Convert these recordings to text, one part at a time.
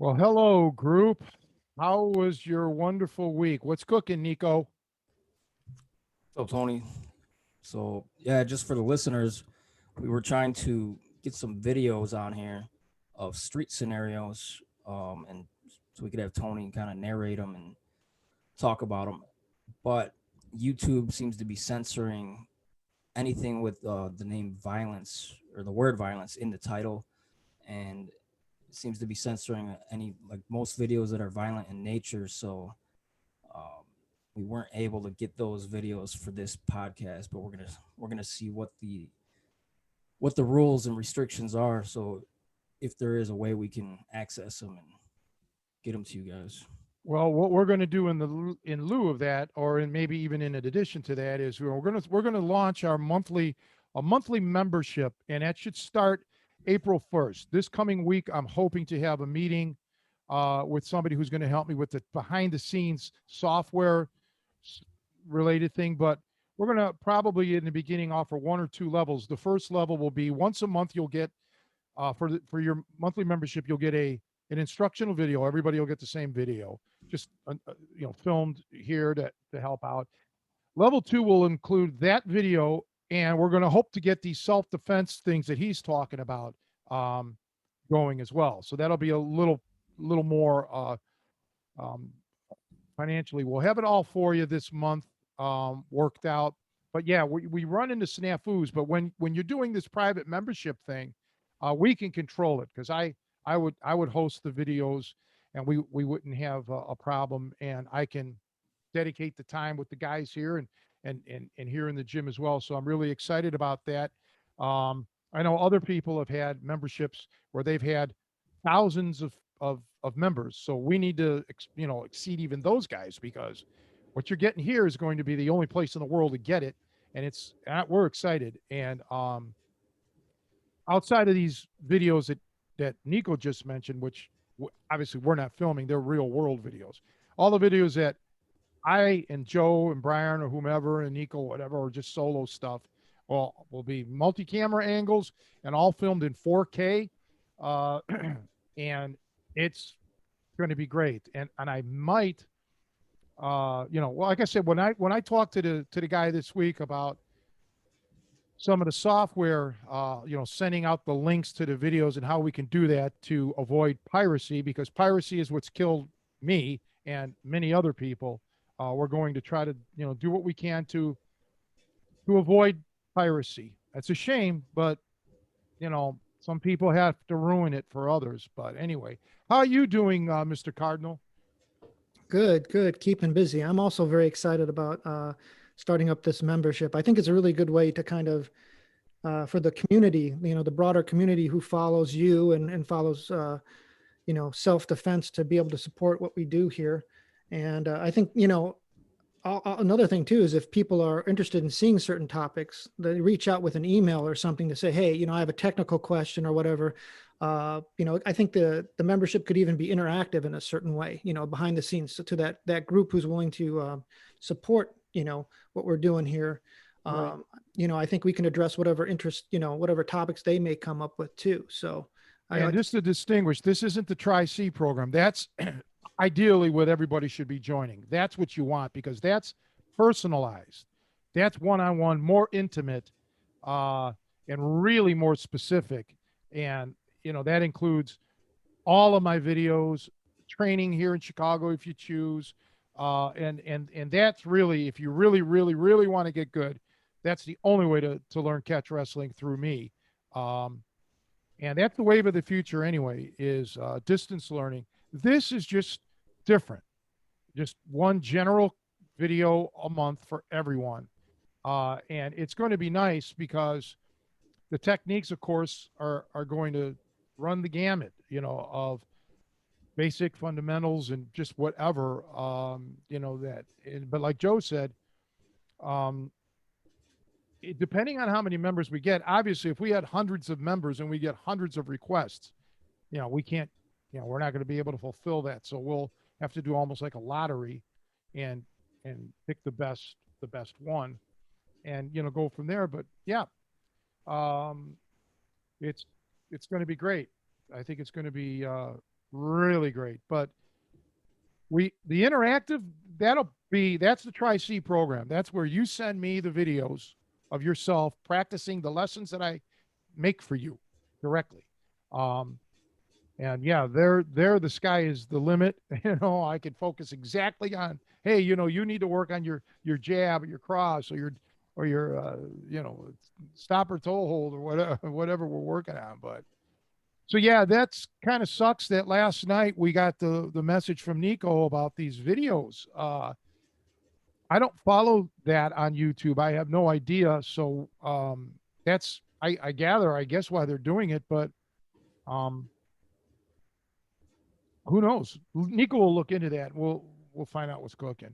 Well, hello, group. How was your wonderful week? What's cooking, Nico? So Tony, so yeah, just for the listeners, we were trying to get some videos on here of street scenarios, and so we could have Tony kind of narrate them and talk about them. But YouTube seems to be censoring anything with the name violence or the word violence in the title, and it seems to be censoring any like most videos that are violent in nature. So um, we weren't able to get those videos for this podcast, but we're gonna see what the rules and restrictions are. So if there is a way we can access them and get them to you guys. Well, what we're going to do in lieu of that, or in maybe even in addition to that, is we're going to launch our monthly membership, and that should start April 1st. This coming week, I'm hoping to have a meeting with somebody who's going to help me with the behind the scenes software related thing. But we're going to probably in the beginning offer one or two levels. The first level will be once a month. You'll get for your monthly membership, you'll get an instructional video. Everybody will get the same video, just filmed here to help out. Level two will include that video, and we're going to hope to get these self defense things that he's talking about um, going as well. So that'll be a little more um, financially. We'll have it all for you this month worked out. But yeah, we run into snafus. But when you're doing this private membership thing, we can control it because I would host the videos, and we wouldn't have a problem, and I can dedicate the time with the guys here and here in the gym as well. So I'm really excited about that. I know other people have had memberships where they've had thousands of members. So we need to exceed even those guys, because what you're getting here is going to be the only place in the world to get it, and we're excited. And outside of these videos that Nico just mentioned, which obviously we're not filming, they're real world videos. All the videos that I and Joe and Brian or whomever and Nico, whatever, or just solo stuff, will be multi-camera angles and all filmed in 4K, uh, and it's going to be great. And I might, well, like I said, when I talked to the guy this week about some of the software, sending out the links to the videos and how we can do that to avoid piracy, because piracy is what's killed me and many other people. We're going to try to, do what we can to avoid piracy. That's a shame, but some people have to ruin it for others. But anyway, how are you doing, Mr. Cardinal? Good, good. Keeping busy. I'm also very excited about starting up this membership. I think it's a really good way to kind of, for the community, the broader community who follows you and follows, self-defense, to be able to support what we do here. And I think, another thing too is if people are interested in seeing certain topics, they reach out with an email or something to say, hey, I have a technical question or whatever. I think the membership could even be interactive in a certain way, behind the scenes, so to that group who's willing to support, what we're doing here. Right. I think we can address whatever interest, whatever topics they may come up with too. So I And like just to distinguish, this isn't the Tri-C program. That's ideally what everybody should be joining. That's what you want, because that's personalized. That's one-on-one, more intimate, uh, and really more specific. And, that includes all of my videos, training here in Chicago if you choose. And that's really, if you really, really, really want to get good, That's the only way to learn catch wrestling through me. Um, and that's the wave of the future anyway, is distance learning. This is just different. Just one general video a month for everyone. And it's going to be nice because the techniques, of course, are going to run the gamut, of basic fundamentals and just whatever, that. But like Joe said, um, depending on how many members we get, obviously, if we had hundreds of members and we get hundreds of requests, we can't, we're not going to be able to fulfill that. So we'll have to do almost like a lottery, and pick the best one, and go from there. But yeah, um, it's it's going to be great. I think it's going to be really great. But the interactive, that's the Tri-C program. That's where you send me the videos of yourself practicing the lessons that I make for you directly. Um, and yeah, there the sky is the limit. I can focus exactly on, hey, you need to work on your jab or your cross or your stopper toe hold or whatever we're working on. But so yeah, that's kind of sucks that last night we got the message from Nico about these videos. I don't follow that on YouTube. I have no idea. So that's I gather, I guess, why they're doing it, but um who knows? Nico will look into that. We'll find out what's cooking.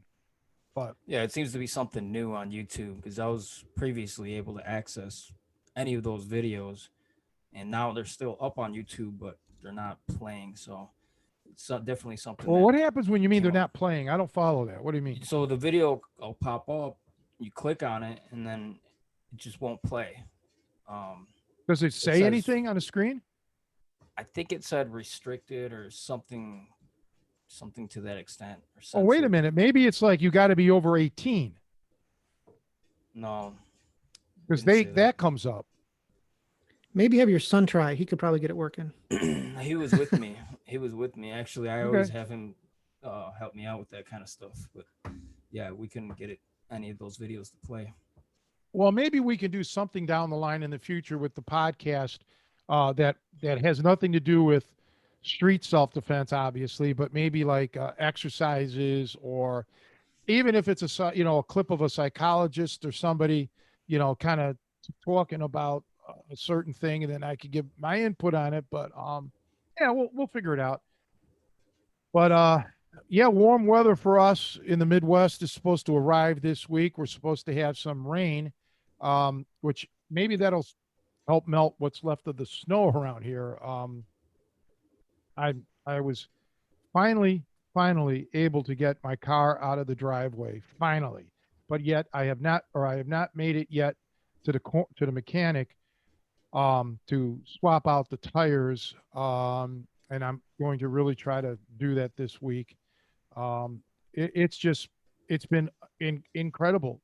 But Yeah, it seems to be something new on YouTube because I was previously able to access any of those videos, and now they're still up on YouTube, but they're not playing. So it's definitely something well, that what happens when you mean they're came up. not playing? I don't follow that. What do you mean? So the video will pop up, you click on it, and then it just won't play. Um, Does it it say says, anything on the screen? I think it said restricted or something to that extent, or Oh, wait a censored. minute. Maybe it's like you got to be over 18, No, because didn't say that. that comes up. Maybe have your son try. He could probably get it working. He was with me. He was with me. Actually, I always Okay. have him help me out with that kind of stuff. But yeah, we couldn't get any of those videos to play. Well, maybe we can do something down the line in the future with the podcast that has nothing to do with street self-defense, obviously, but maybe like exercises, or even if it's a clip of a psychologist or somebody, kind of talking about a certain thing, and then I could give my input on it. But yeah, we'll figure it out. But yeah, warm weather for us in the Midwest is supposed to arrive this week. We're supposed to have some rain, which maybe that'll help melt what's left of the snow around here. I I was finally able to get my car out of the driveway, finally, but yet I have not made it yet to the mechanic, to swap out the tires, and I'm going to really try to do that this week. It's been incredible.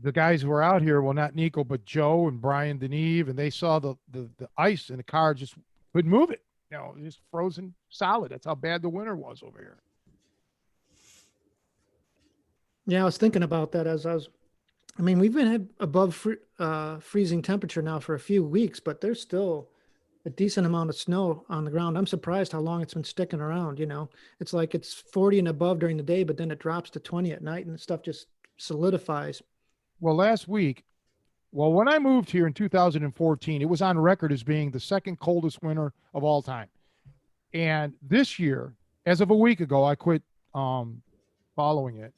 The guys who were out here, well, not Nico, but Joe and Brian Deneve, and they saw the ice in the car, just couldn't move it. Just frozen solid. That's how bad the winter was over here. Yeah, I was thinking about that as I mean, we've been above freezing temperature now for a few weeks, but there's still a decent amount of snow on the ground. I'm surprised how long it's been sticking around. It's like it's 40 and above during the day, but then it drops to 20 at night and the stuff just solidifies. Well, when I moved here in 2014, it was on record as being the second coldest winter of all time. And this year, as of a week ago, I quit following it.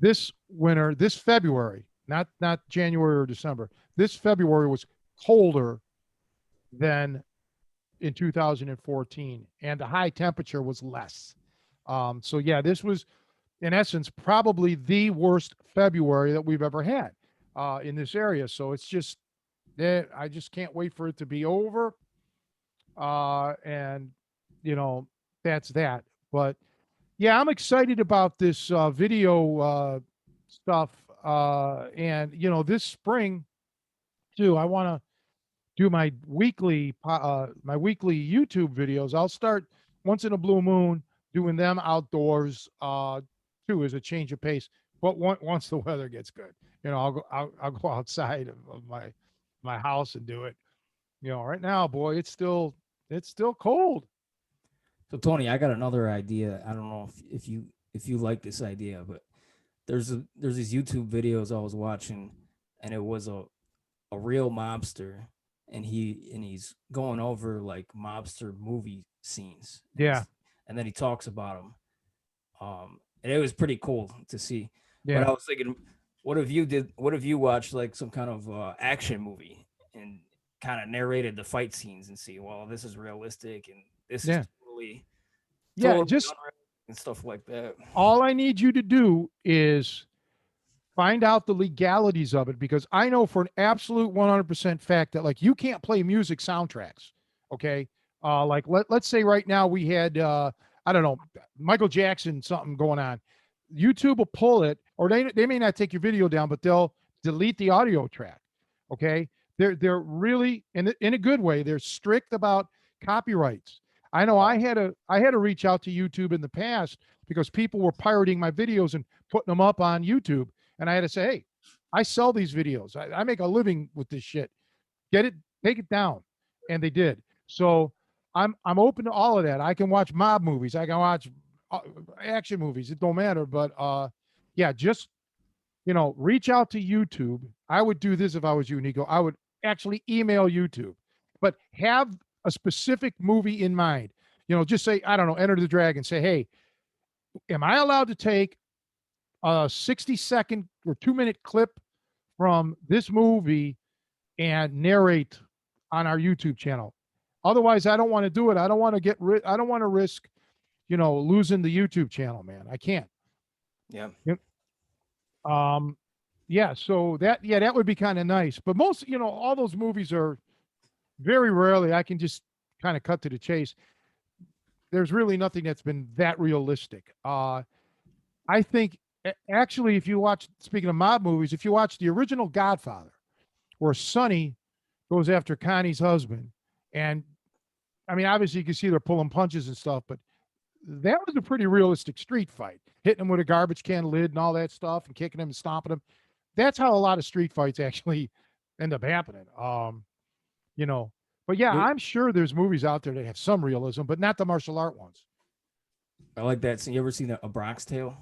This winter, this February, not January or December, this February was colder than in 2014, and the high temperature was less. So yeah, this was in essence probably the worst February that we've ever had in this area. So it's just I just can't wait for it to be over. And that's that. But yeah, I'm excited about this video stuff. And this spring too, I want to do my weekly YouTube videos. I'll start once in a blue moon doing them outdoors too, as a change of pace. But once the weather gets good, I'll go outside of my house and do it. Right now, boy, it's still cold. So Tony, I got another idea. I don't know if you like this idea, but there's these YouTube videos I was watching, and it was a real mobster, and he's going over like mobster movie scenes, Yeah, and then he talks about them. And it was pretty cool to see. But yeah, I was thinking, what if you watched like some kind of action movie and kind of narrated the fight scenes and see, well, this is realistic and this is yeah, totally yeah. totally Just unreal and stuff like that. all I need you to do is find out the legalities of it, because I know for an absolute 100% fact that like you can't play music soundtracks. Okay. Like let's say right now we had, I don't know, Michael Jackson, something going on. YouTube will pull it, or they may not take your video down, but they'll delete the audio track. Okay. They're really in a good way. They're strict about copyrights. I know Oh, I had to reach out to YouTube in the past because people were pirating my videos and putting them up on YouTube, and I had to say, hey, I sell these videos. I make a living with this shit. Get it, take it down. And they did. So I'm open to all of that. I can watch mob movies. I can watch uh, action movies. It don't matter. But yeah, just reach out to YouTube. I would do this if I was you, Nico. I would actually email YouTube, but have a specific movie in mind. Just say, I don't know, Enter the Dragon. Say, hey, am I allowed to take a 60-second or 2-minute clip from this movie and narrate on our YouTube channel? Otherwise, I don't want to do it. I don't want to I don't want to risk, losing the YouTube channel, man. I can't. yeah. Yep. Yeah. So that would be kind of nice. But most, all those movies are very rarely I can just kind of cut to the chase. There's really nothing that's been that realistic. I think actually, if you watch, speaking of mob movies, if you watch the original Godfather, where Sonny goes after Connie's husband, and I mean, obviously you can see they're pulling punches and stuff, but that was a pretty realistic street fight, hitting him with a garbage can lid and all that stuff, and kicking him and stomping him. That's how a lot of street fights actually end up happening. You know, but yeah, You, I'm sure there's movies out there that have some realism, but not the martial art ones. I like that. So you ever seen a Bronx Tale?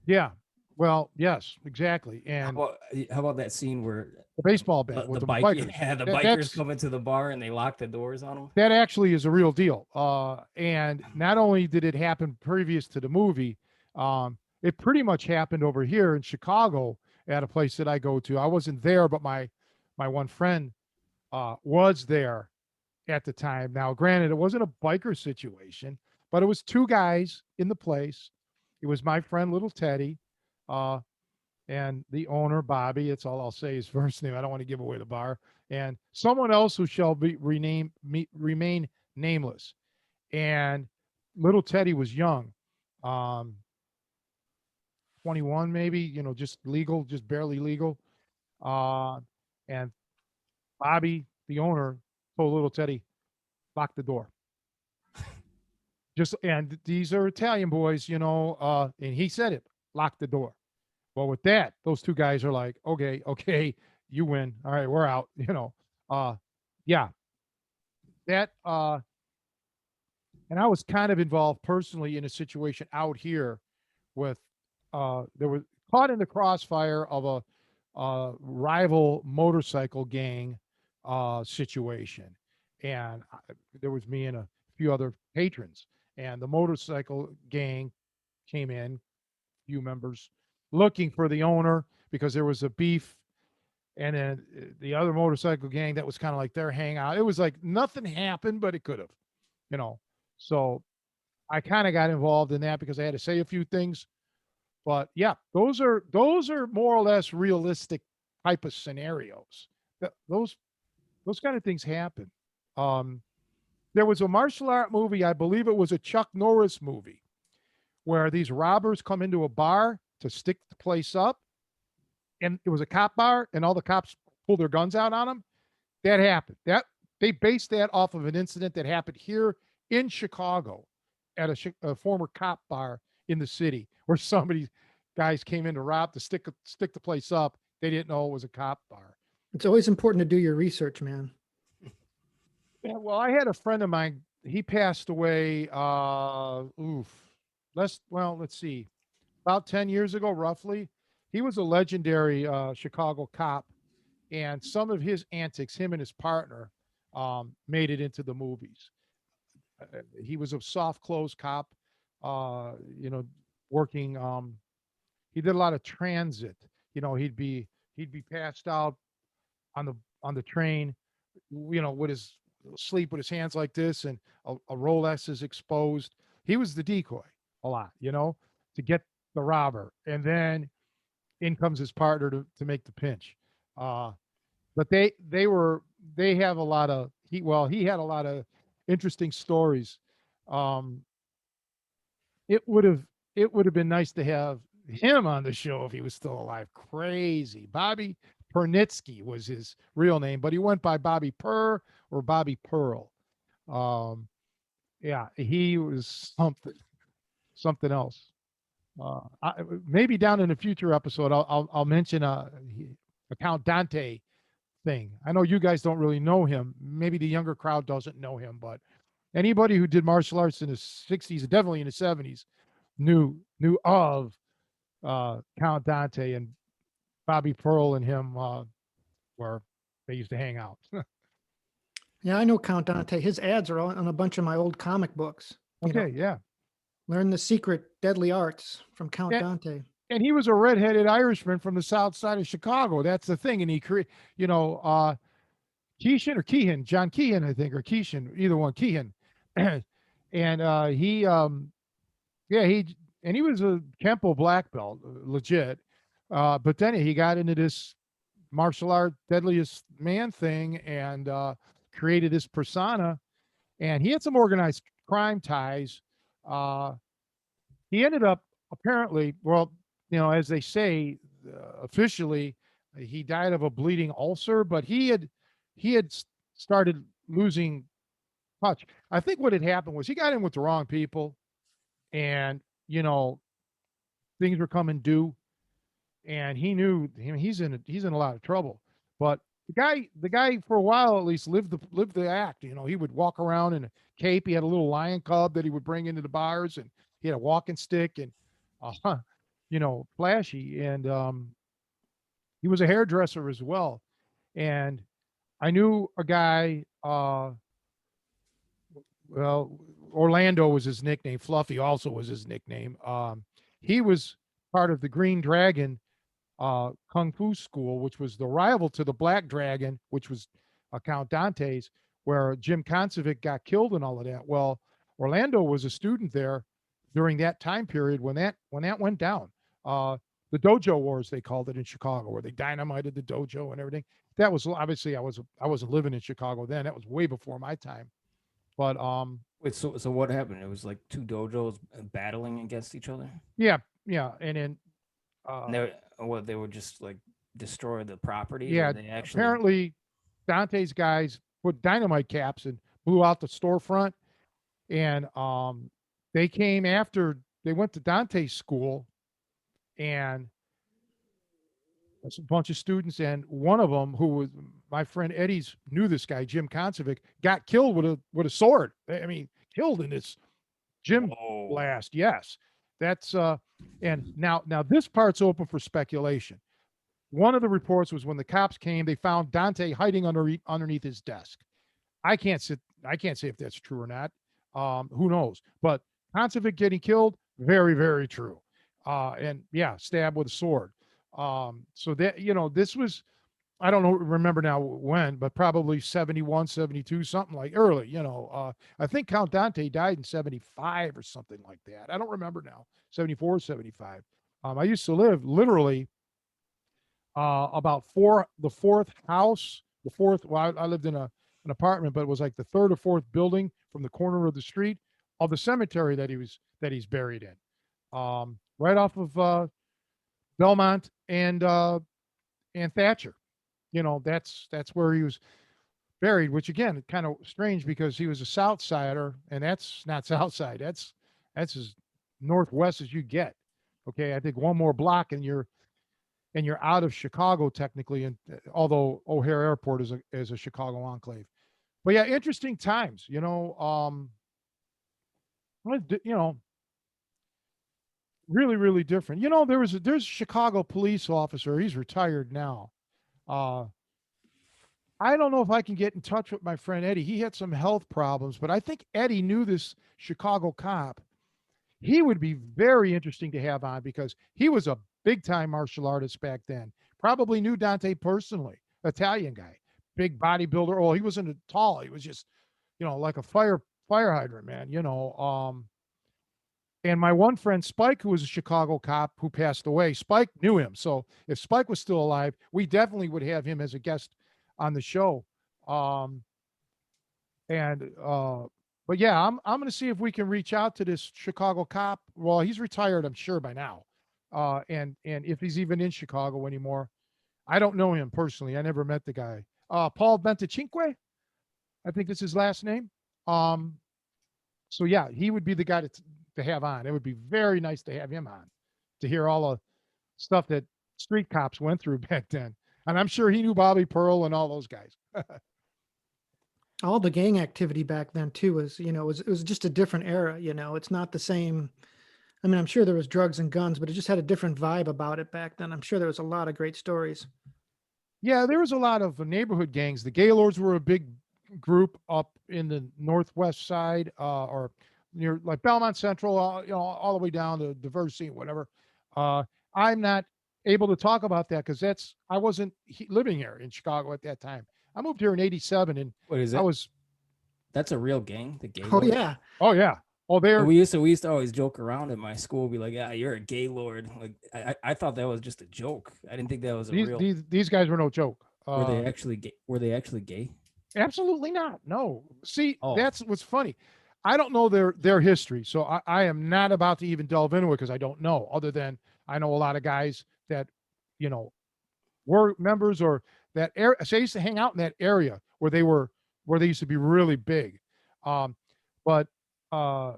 Yeah. Well, yes, exactly. How And about how about that scene where the baseball bat with the the bike, bikers. yeah, the That, bikers that's come into the bar and they lock the doors on them? that actually is a real deal. And not only did it happen previous to the movie, it pretty much happened over here in Chicago at a place that I go to. I wasn't there, but my one friend was there at the time. Now, granted, it wasn't a biker situation, but it was two guys in the place. It was my friend, little Teddy, uh, and the owner, Bobby. It's all I'll say his first name. I don't want to give away the bar. And someone else who shall remain nameless. And little Teddy was young, um, 21 maybe, just legal, just barely legal. Uh, and Bobby, the owner, told little Teddy, lock the door. Just and these are Italian boys, and he said it, lock the door. Well, with that, those two guys are like, okay, okay, you win. All right, we're out. Uh, yeah, that. And I was kind of involved personally in a situation out here with, there was caught in the crossfire of a rival motorcycle gang situation, and there was me and a few other patrons, and the motorcycle gang came in, few members, looking for the owner because there was a beef. And then the other motorcycle gang, that was kind of like their hangout. It was like nothing happened, but it could have, you know. So I kind of got involved in that because I had to say a few things. But yeah, those are more or less realistic type of scenarios. Those kind of things happen. Um, there was a martial art movie, I believe it was a Chuck Norris movie, where these robbers come into a bar to stick the place up, and it was a cop bar, and all the cops pull their guns out on them. That happened. That they based that off of an incident that happened here in Chicago at a former cop bar in the city, where somebody guys came in to rob to stick the place up. They didn't know it was a cop bar. It's always important to do your research, man. Yeah, well, I had a friend of mine. He passed away. Let's see, about 10 years ago, roughly. He was a legendary Chicago cop, and some of his antics, him and his partner, made it into the movies. He was a soft clothes cop, uh, you know, working. He did a lot of transit. He'd be passed out on the train, with his sleep with his hands like this, and a Rolex is exposed. He was the decoy a lot, to get the robber, and then in comes his partner to make the pinch. Uh, but they have a lot of he had a lot of interesting stories. Um, it would have been nice to have him on the show if he was still alive. Crazy. Bobby Pernitsky was his real name, but he went by Bobby Purr or Bobby Pearl. Um, yeah, he was something else. Maybe down in a future episode, I'll mention a Count Dante thing. I know you guys don't really know him. Maybe the younger crowd doesn't know him, but anybody who did martial arts in the 60s and definitely in the 70s knew of Count Dante, and Bobby Pearl and him where they used to hang out. Yeah, I know Count Dante. His ads are on a bunch of my old comic books. Okay, yeah. Learn the secret deadly arts from Count Yeah. Dante. And he was a redheaded Irishman from the south side of Chicago. That's the thing. And he Keeshan or Keehan, John Keehan, I think, or Keeshan, either one, Keehan. And he was a Kempo black belt, legit. But then he got into this martial art deadliest man thing, and created this persona. And he had some organized crime ties. Uh, he ended up apparently, well, as they say, officially, he died of a bleeding ulcer, but he had started losing touch. I think what had happened was he got in with the wrong people, and things were coming due, and he knew he's in a lot of trouble. But the guy for a while at least lived the act. He would walk around in a cape. He had a little lion cub that he would bring into the bars, and he had a walking stick, and flashy. And he was a hairdresser as well. And I knew a guy. Well, Orlando was his nickname. Fluffy also was his nickname. He was part of the Green Dragon kung fu school, which was the rival to the Black Dragon, which was Count Dante's, where Jim Konsovic got killed and all of that. Well, Orlando was a student there during that time period when that went down. The Dojo Wars, they called it in Chicago, where they dynamited the dojo and everything. That was obviously I wasn't living in Chicago then. That was way before my time. But Wait, so what happened? It was like two dojos battling against each other, yeah, and then and they would just like destroy the property. yeah, or they actually. apparently Dante's guys put dynamite caps and blew out the storefront, and they came after they went to Dante's school, and there's a bunch of students, and one of them, who was my friend Eddie's, knew this guy Jim Konsovic, got killed with a sword. I mean, killed in this gym Whoa. blast. Yes, that's and now this part's open for speculation. One of the reports was when the cops came, they found Dante hiding underneath his desk. I can't say if that's true or not. Who knows? But Konsovic getting killed, very, very true. And yeah, stabbed with a sword. So that, this was, I don't know, remember now when, but probably 71, 72, something like early, I think Count Dante died in 75 or something like that. I don't remember now, 74, 75. I used to live literally about the fourth house, well, I lived in an apartment, but it was like the third or fourth building from the corner of the street of the cemetery that he's buried in. Right off of Belmont and Thatcher. That's where he was buried, which again, kind of strange because he was a South Sider, and that's not South Side. That's as northwest as you get. Okay, I think one more block and you're out of Chicago technically, and although O'Hare Airport is a Chicago enclave. But yeah, interesting times. You know, really, really different. There's a Chicago police officer. He's retired now. Uh, I don't know if I can get in touch with my friend Eddie. He had some health problems, but I think Eddie knew this Chicago cop. He would be very interesting to have on because he was a big time martial artist back then. Probably knew Dante personally, Italian guy, big bodybuilder. Oh, he wasn't tall. He was just, like a fire hydrant, man. And my one friend Spike, who was a Chicago cop who passed away, Spike knew him. So if Spike was still alive, we definitely would have him as a guest on the show. Um, and but yeah, I'm going to see if we can reach out to this Chicago cop. Well, he's retired, I'm sure by now. And if he's even in Chicago anymore, I don't know him personally. I never met the guy. Paul Bentacinque, I think is his last name. Um, so yeah, he would be the guy to have on. It would be very nice to have him on to hear all the stuff that street cops went through back then. And I'm sure he knew Bobby Pearl and all those guys. All the gang activity back then too was, it was just a different era. It's not the same. I mean, I'm sure there was drugs and guns, but it just had a different vibe about it back then. I'm sure there was a lot of great stories. Yeah, there was a lot of neighborhood gangs. The Gaylords were a big group up in the northwest side, or near like Belmont Central, all the way down to Diversey, whatever. Uh, I'm not able to talk about that because I wasn't living here in Chicago at that time. I moved here in '87, and What is I it? was, That's a real gang, the Oh Gaylords? yeah. oh yeah, oh And they're we used to always joke around at my school, be like, "Yeah, you're a Gaylord." Like I thought that was just a joke. I didn't think that was a these real. these guys were no joke. Were they actually gay? Were they actually gay? Absolutely not. No. See, Oh, that's what's funny. I don't know their history, so I am not about to even delve into it because I don't know. Other than I know a lot of guys that, you know, were members or that area. So I used to hang out in that area where they used to be really big. Um, but uh,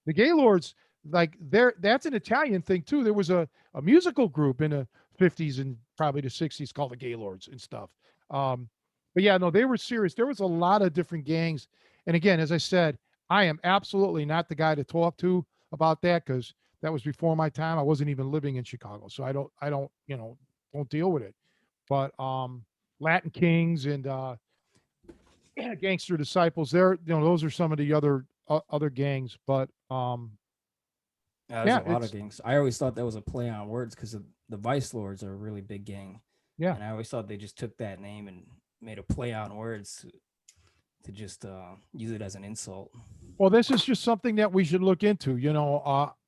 the Gaylords, like that's an Italian thing too. There was a musical group in the 50s and probably the 60s called the Gaylords and stuff. Um, but yeah, no, they were serious. There was a lot of different gangs. And again, as I said, I am absolutely not the guy to talk to about that because that was before my time. I wasn't even living in Chicago. So I don't, won't deal with it. But Latin Kings and Gangster Disciples, those are some of the other gangs. But yeah, there's yeah, a lot of gangs. I always thought that was a play on words because the Vice Lords are a really big gang, yeah. and I always thought they just took that name and made a play on words to just use it as an insult. Well, this is just something that we should look into.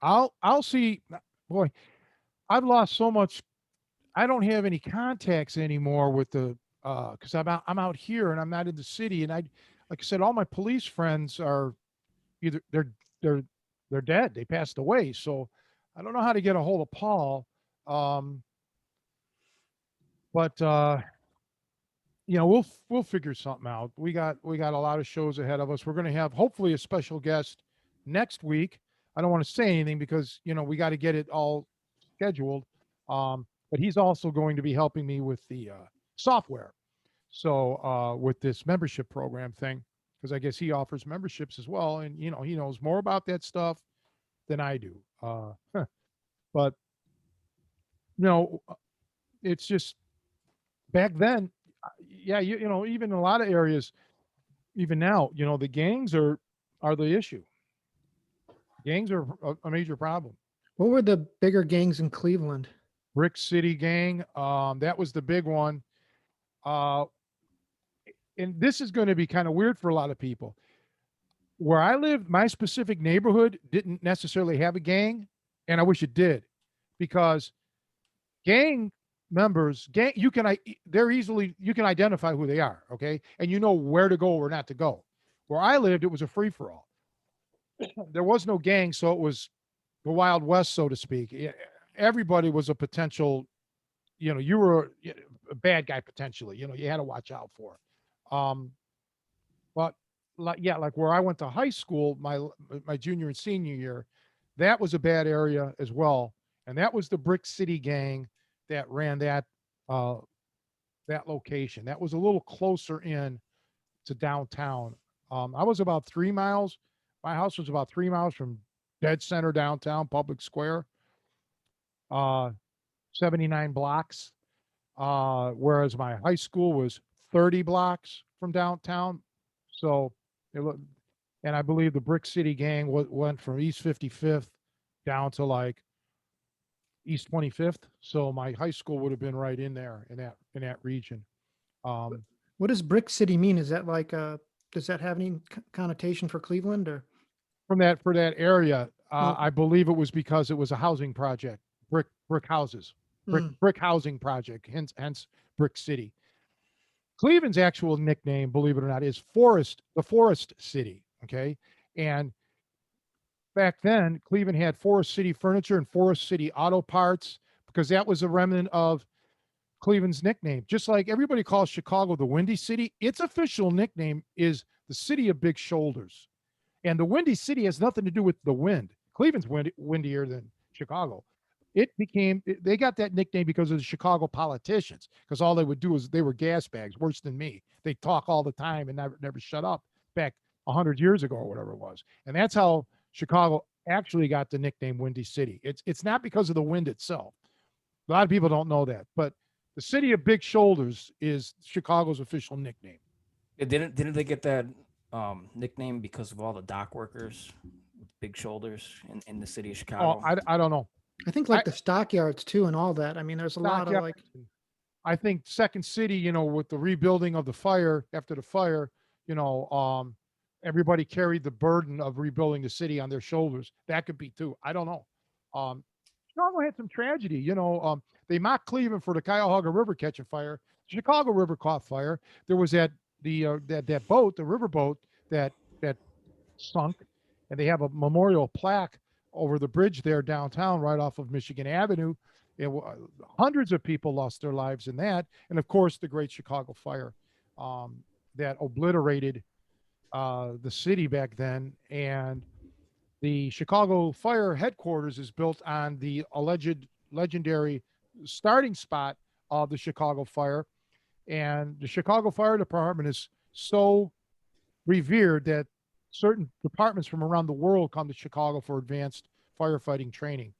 I'll see. Boy, I've lost so much. I don't have any contacts anymore with the because I'm out here and I'm not in the city. And like I said, all my police friends are either they're they're dead. They passed away. So I don't know how to get a hold of Paul. Um, but we'll figure something out. We got a lot of shows ahead of us. We're going to have hopefully a special guest next week. I don't want to say anything because we got to get it all scheduled. But he's also going to be helping me with the software. So with this membership program thing, because I guess he offers memberships as well, and he knows more about that stuff than I do. But it's just back then. Yeah, even in a lot of areas, even now, the gangs are the issue. Gangs are a major problem. What were the bigger gangs in Cleveland? Brick City Gang, that was the big one. Uh, and this is going to be kind of weird for a lot of people. Where I live, my specific neighborhood didn't necessarily have a gang, and I wish it did, because gang members, you can identify who they are, okay, and you know where to go or not to go. Where I lived, it was a free for all. There was no gang, so it was the Wild West, so to speak. Everybody was a potential, you were a bad guy potentially. You had to watch out for. Um, but like where I went to high school, my junior and senior year, that was a bad area as well. and that was the Brick City gang that ran uh, that location. That was a little closer in to downtown. I was about 3 miles. My house was about 3 miles from dead center downtown, public square, uh, 79 blocks. Whereas my high school was 30 blocks from downtown. So, it, and I believe the Brick City gang went from East 55th down to like East 25th. So my high school would have been right in there in that region. Um, What does Brick City mean? Is that like, does that have any connotation for Cleveland or? from that for that area, Okay. I believe it was because it was a housing project, brick houses, Mm. brick housing project. Hence Brick City. Cleveland's actual nickname, believe it or not, is the Forest City. Okay, and back then Cleveland had Forest City Furniture and Forest City Auto Parts because that was a remnant of Cleveland's nickname. Just like everybody calls Chicago the Windy City, its official nickname is the City of Big Shoulders. And the Windy City has nothing to do with the wind. Cleveland's windier than Chicago. They got that nickname because of the Chicago politicians, because all they would do is they were gas bags, worse than me. They talk all the time and never shut up back 100 years ago or whatever it was. And that's how Chicago actually got the nickname Windy City. It's not because of the wind itself. A lot of people don't know that, but the City of Big Shoulders is Chicago's official nickname. Didn't they get that nickname because of all the dock workers with big shoulders in the city of Oh, Chicago? I don't know. I think like the stockyards too and all that. I mean, there's a lot of like, I think Second City, with the rebuilding of the fire after the fire, everybody carried the burden of rebuilding the city on their shoulders. That could be too. I don't know. Chicago had some tragedy. They mocked Cleveland for the Cuyahoga River catching fire. The Chicago River caught fire. There was that boat, the river boat that sunk, and they have a memorial plaque over the bridge there downtown, right off of Michigan Avenue. Hundreds of people lost their lives in that, and of course the Great Chicago Fire that obliterated the city back then. And the Chicago Fire headquarters is built on the alleged legendary starting spot of the Chicago Fire, and the Chicago Fire Department is so revered that certain departments from around the world come to Chicago for advanced firefighting training.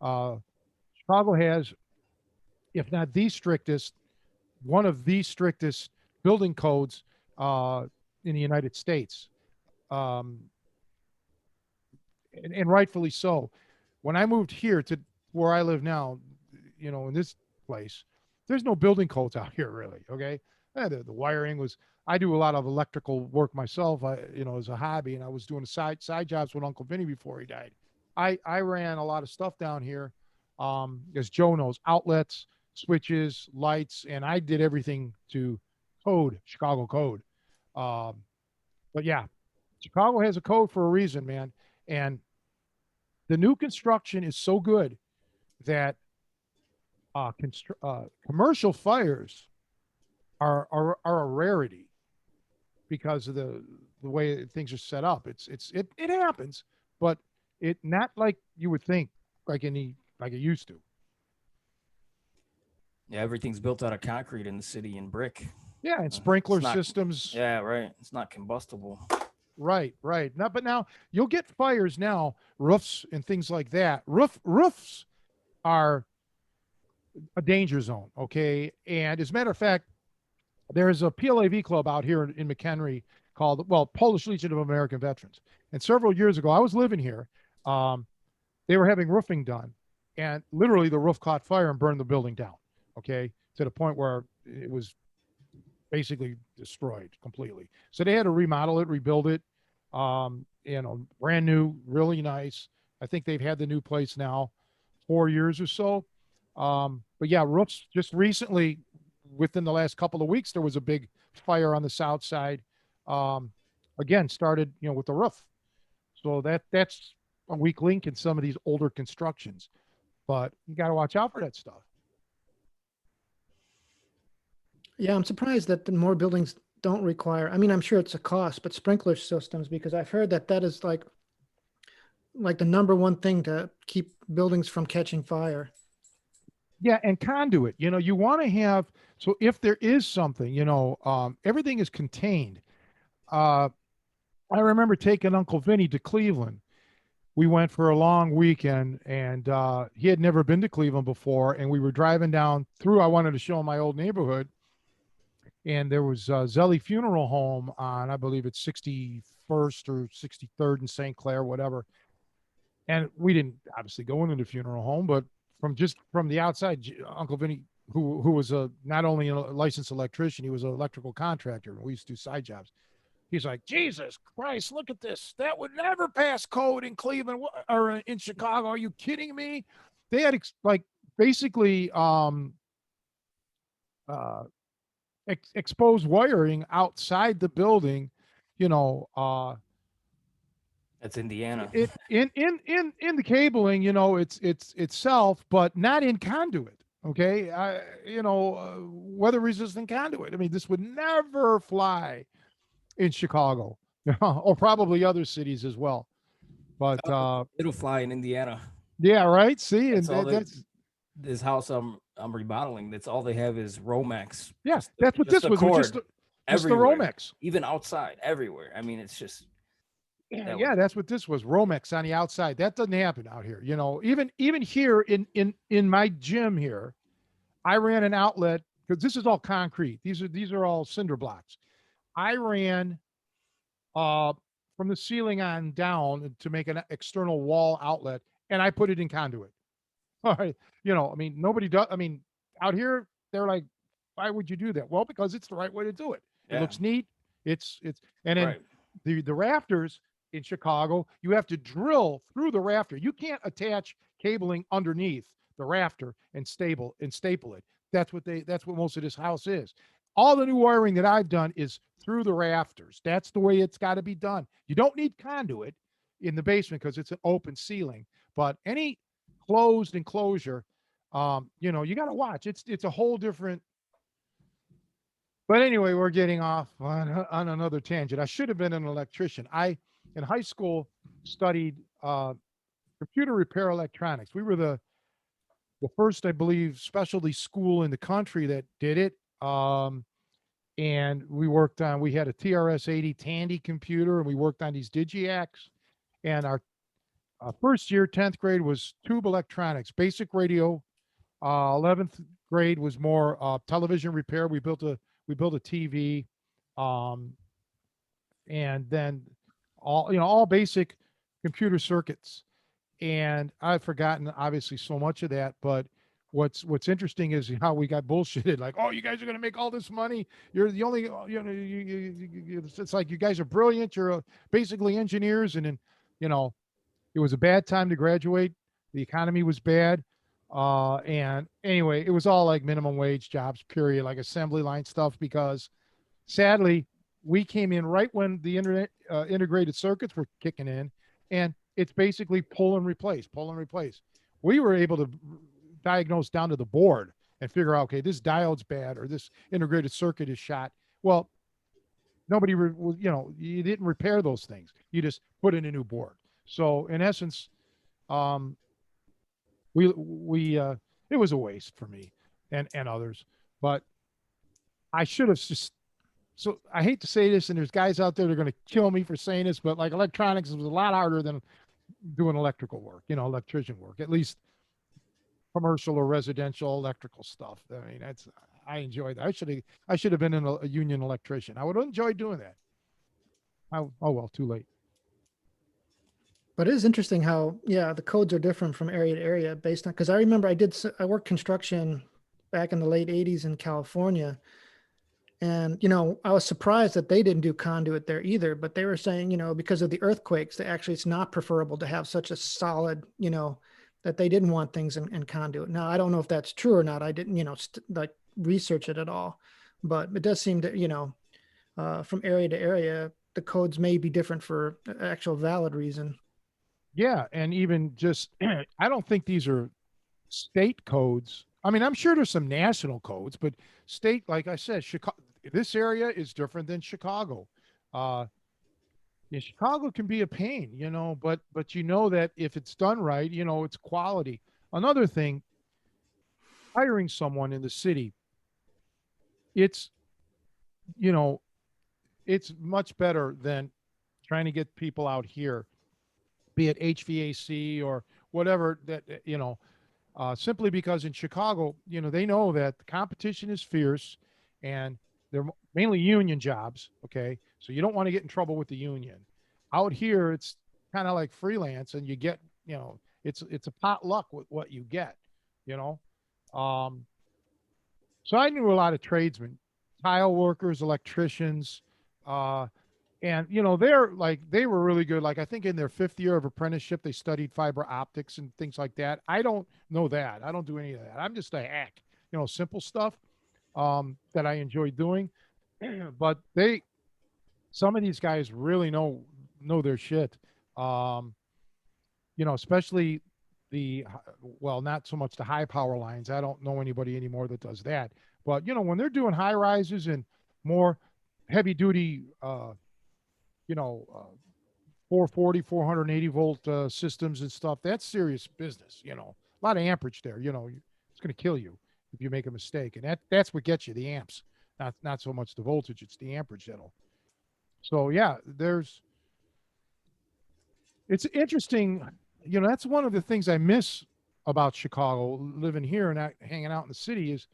Chicago has, if not the strictest, one of the strictest building codes in the United States, and rightfully so. When I moved here to where I live now, in this place, there's no building codes out here really. Okay, the wiring was. I do a lot of electrical work myself, as a hobby, and I was doing side jobs with Uncle Vinny before he died. I ran a lot of stuff down here, as Joe knows, outlets, switches, lights, and I did everything to Chicago code. But yeah, Chicago has a code for a reason, man. And the new construction is so good that commercial fires are a rarity because of the way things are set up. It happens, but it not like you would think, like it used to. Yeah, everything's built out of concrete in the city and brick. Yeah, and sprinkler not- systems. Yeah, right. It's not combustible. Right. Now, but now you'll get fires now, roofs and things like that. Roofs are a danger zone. Okay, and as a matter of fact, there's a PLAV club out here in McHenry called, Polish Legion of American Veterans. And several years ago, I was living here. They were having roofing done, and literally the roof caught fire and burned the building down. Okay, to the point where it was basically destroyed completely. So they had to remodel it, rebuild it. Brand new, really nice. I think they've had the new place now 4 years or so. But yeah, roofs just recently, within the last couple of weeks, there was a big fire on the south side. Again, started, with the roof. So that's a weak link in some of these older constructions, but you got to watch out for that stuff. yeah, I'm surprised that the more buildings don't require, I mean, I'm sure it's a cost, but sprinkler systems, because I've heard that is like like the number one thing to keep buildings from catching fire. Yeah, and conduit. You want to have, so if there is something, everything is contained. Uh, I remember taking Uncle Vinny to Cleveland. We went for a long weekend, and he had never been to Cleveland before. And we were driving down through. I wanted to show him my old neighborhood, and there was Zelli Funeral Home on, I believe it's 61st or 63rd in St. Clair, whatever. And we didn't obviously go into the funeral home, but from the outside, Uncle Vinny, who was not only a licensed electrician, he was an electrical contractor, and we used to do side jobs. He's like, Jesus Christ, look at this. That would never pass code in Cleveland or in Chicago. Are you kidding me? They had like basically uh, exposed wiring outside the building, you know, That's Indiana. it in the cabling, it's itself, but not in conduit. Okay, weather resistant conduit. I mean, this would never fly in Chicago, or probably other cities as well. But It'll fly in Indiana. yeah, right. See, and That's all that's this house I'm remodeling. That's all they have is Romex. yeah, that's what just this a was. Just cord just the everywhere, Romex. even outside, everywhere. I mean, it's just Yeah, that's what this was. Romex on the outside. That doesn't happen out here. Even here in my gym here, I ran an outlet because this is all concrete. These are all cinder blocks. I ran uh from the ceiling on down to make an external wall outlet, and I put it in conduit. All right. I mean, nobody does. I mean, out here, they're like, why would you do that? Well, because it's the right way to do it. It yeah, looks neat. And then right. the rafters in Chicago, you have to drill through the rafter. You can't attach cabling underneath the rafter and staple it. That's what most of this house is. All the new wiring that I've done is through the rafters. That's the way it's got to be done. You don't need conduit in the basement because it's an open ceiling. But any closed enclosure, you got to watch. It's a whole different. But anyway, we're getting off on another tangent. I should have been an electrician. I in high school studied computer repair electronics. We were the first, I believe, specialty school in the country that did it. And we had a TRS-80 Tandy computer, and we worked on these Digiacs. And our first year, 10th grade, was tube electronics, basic radio. 11th grade was more television repair. We built a TV, um, and then all basic computer circuits. And I've forgotten obviously so much of that, but what's interesting is how we got bullshitted. Like, oh, you guys are going to make all this money. You're the only, it's like you guys are brilliant. You're basically engineers, and then you know it was a bad time to graduate. The economy was bad. And anyway, it was all like minimum wage jobs, period, like assembly line stuff, because sadly, we came in right when the internet integrated circuits were kicking in, and it's basically pull and replace, pull and replace. We were able to diagnose down to the board and figure out, okay, this diode's bad or this integrated circuit is shot. Well, you didn't repair those things. You just put in a new board. So in essence, um, we it was a waste for me and others, but I should have just. So I hate to say this, and there's guys out there that are going to kill me for saying this, but like electronics was a lot harder than doing electrical work, electrician work, at least commercial or residential electrical stuff. I mean, I enjoyed that. I should have been a union electrician. I would have enjoyed doing that. Oh well, too late. But it is interesting how, yeah, the codes are different from area to area based on, because I remember I worked construction back in the late 80s in California. And, I was surprised that they didn't do conduit there either, but they were saying, because of the earthquakes, that actually it's not preferable to have such a solid, that they didn't want things in conduit. Now, I don't know if that's true or not. I didn't, like research it at all, but it does seem to, from area to area, the codes may be different for actual valid reason. Yeah, and even just I don't think these are state codes. I mean, I'm sure there's some national codes, but state, like I said, Chicago, this area is different than Chicago. Uh, Yeah, Chicago can be a pain, but you know that if it's done right, it's quality. Another thing, hiring someone in the city, it's you know, it's much better than trying to get people out here, be it HVAC or whatever simply because in Chicago, they know that the competition is fierce and they're mainly union jobs. Okay. So you don't want to get in trouble with the union. Out here, it's kind of like freelance and you get, it's a potluck with what you get, you know. Um, so I knew a lot of tradesmen, tile workers, electricians, uh, and they were really good. Like I think in their fifth year of apprenticeship, they studied fiber optics and things like that. I don't know that. I don't do any of that. I'm just a hack, simple stuff that I enjoy doing. But some of these guys really know their shit. Um, especially well, not so much the high power lines. I don't know anybody anymore that does that. But when they're doing high rises and more heavy duty, 440, 480 volt systems and stuff, that's serious business. A lot of amperage there. It's going to kill you if you make a mistake, and that's what gets you, the amps, not so much the voltage. It's the amperage that'll. So yeah, it's interesting. That's one of the things I miss about Chicago, living here and not hanging out in the city, is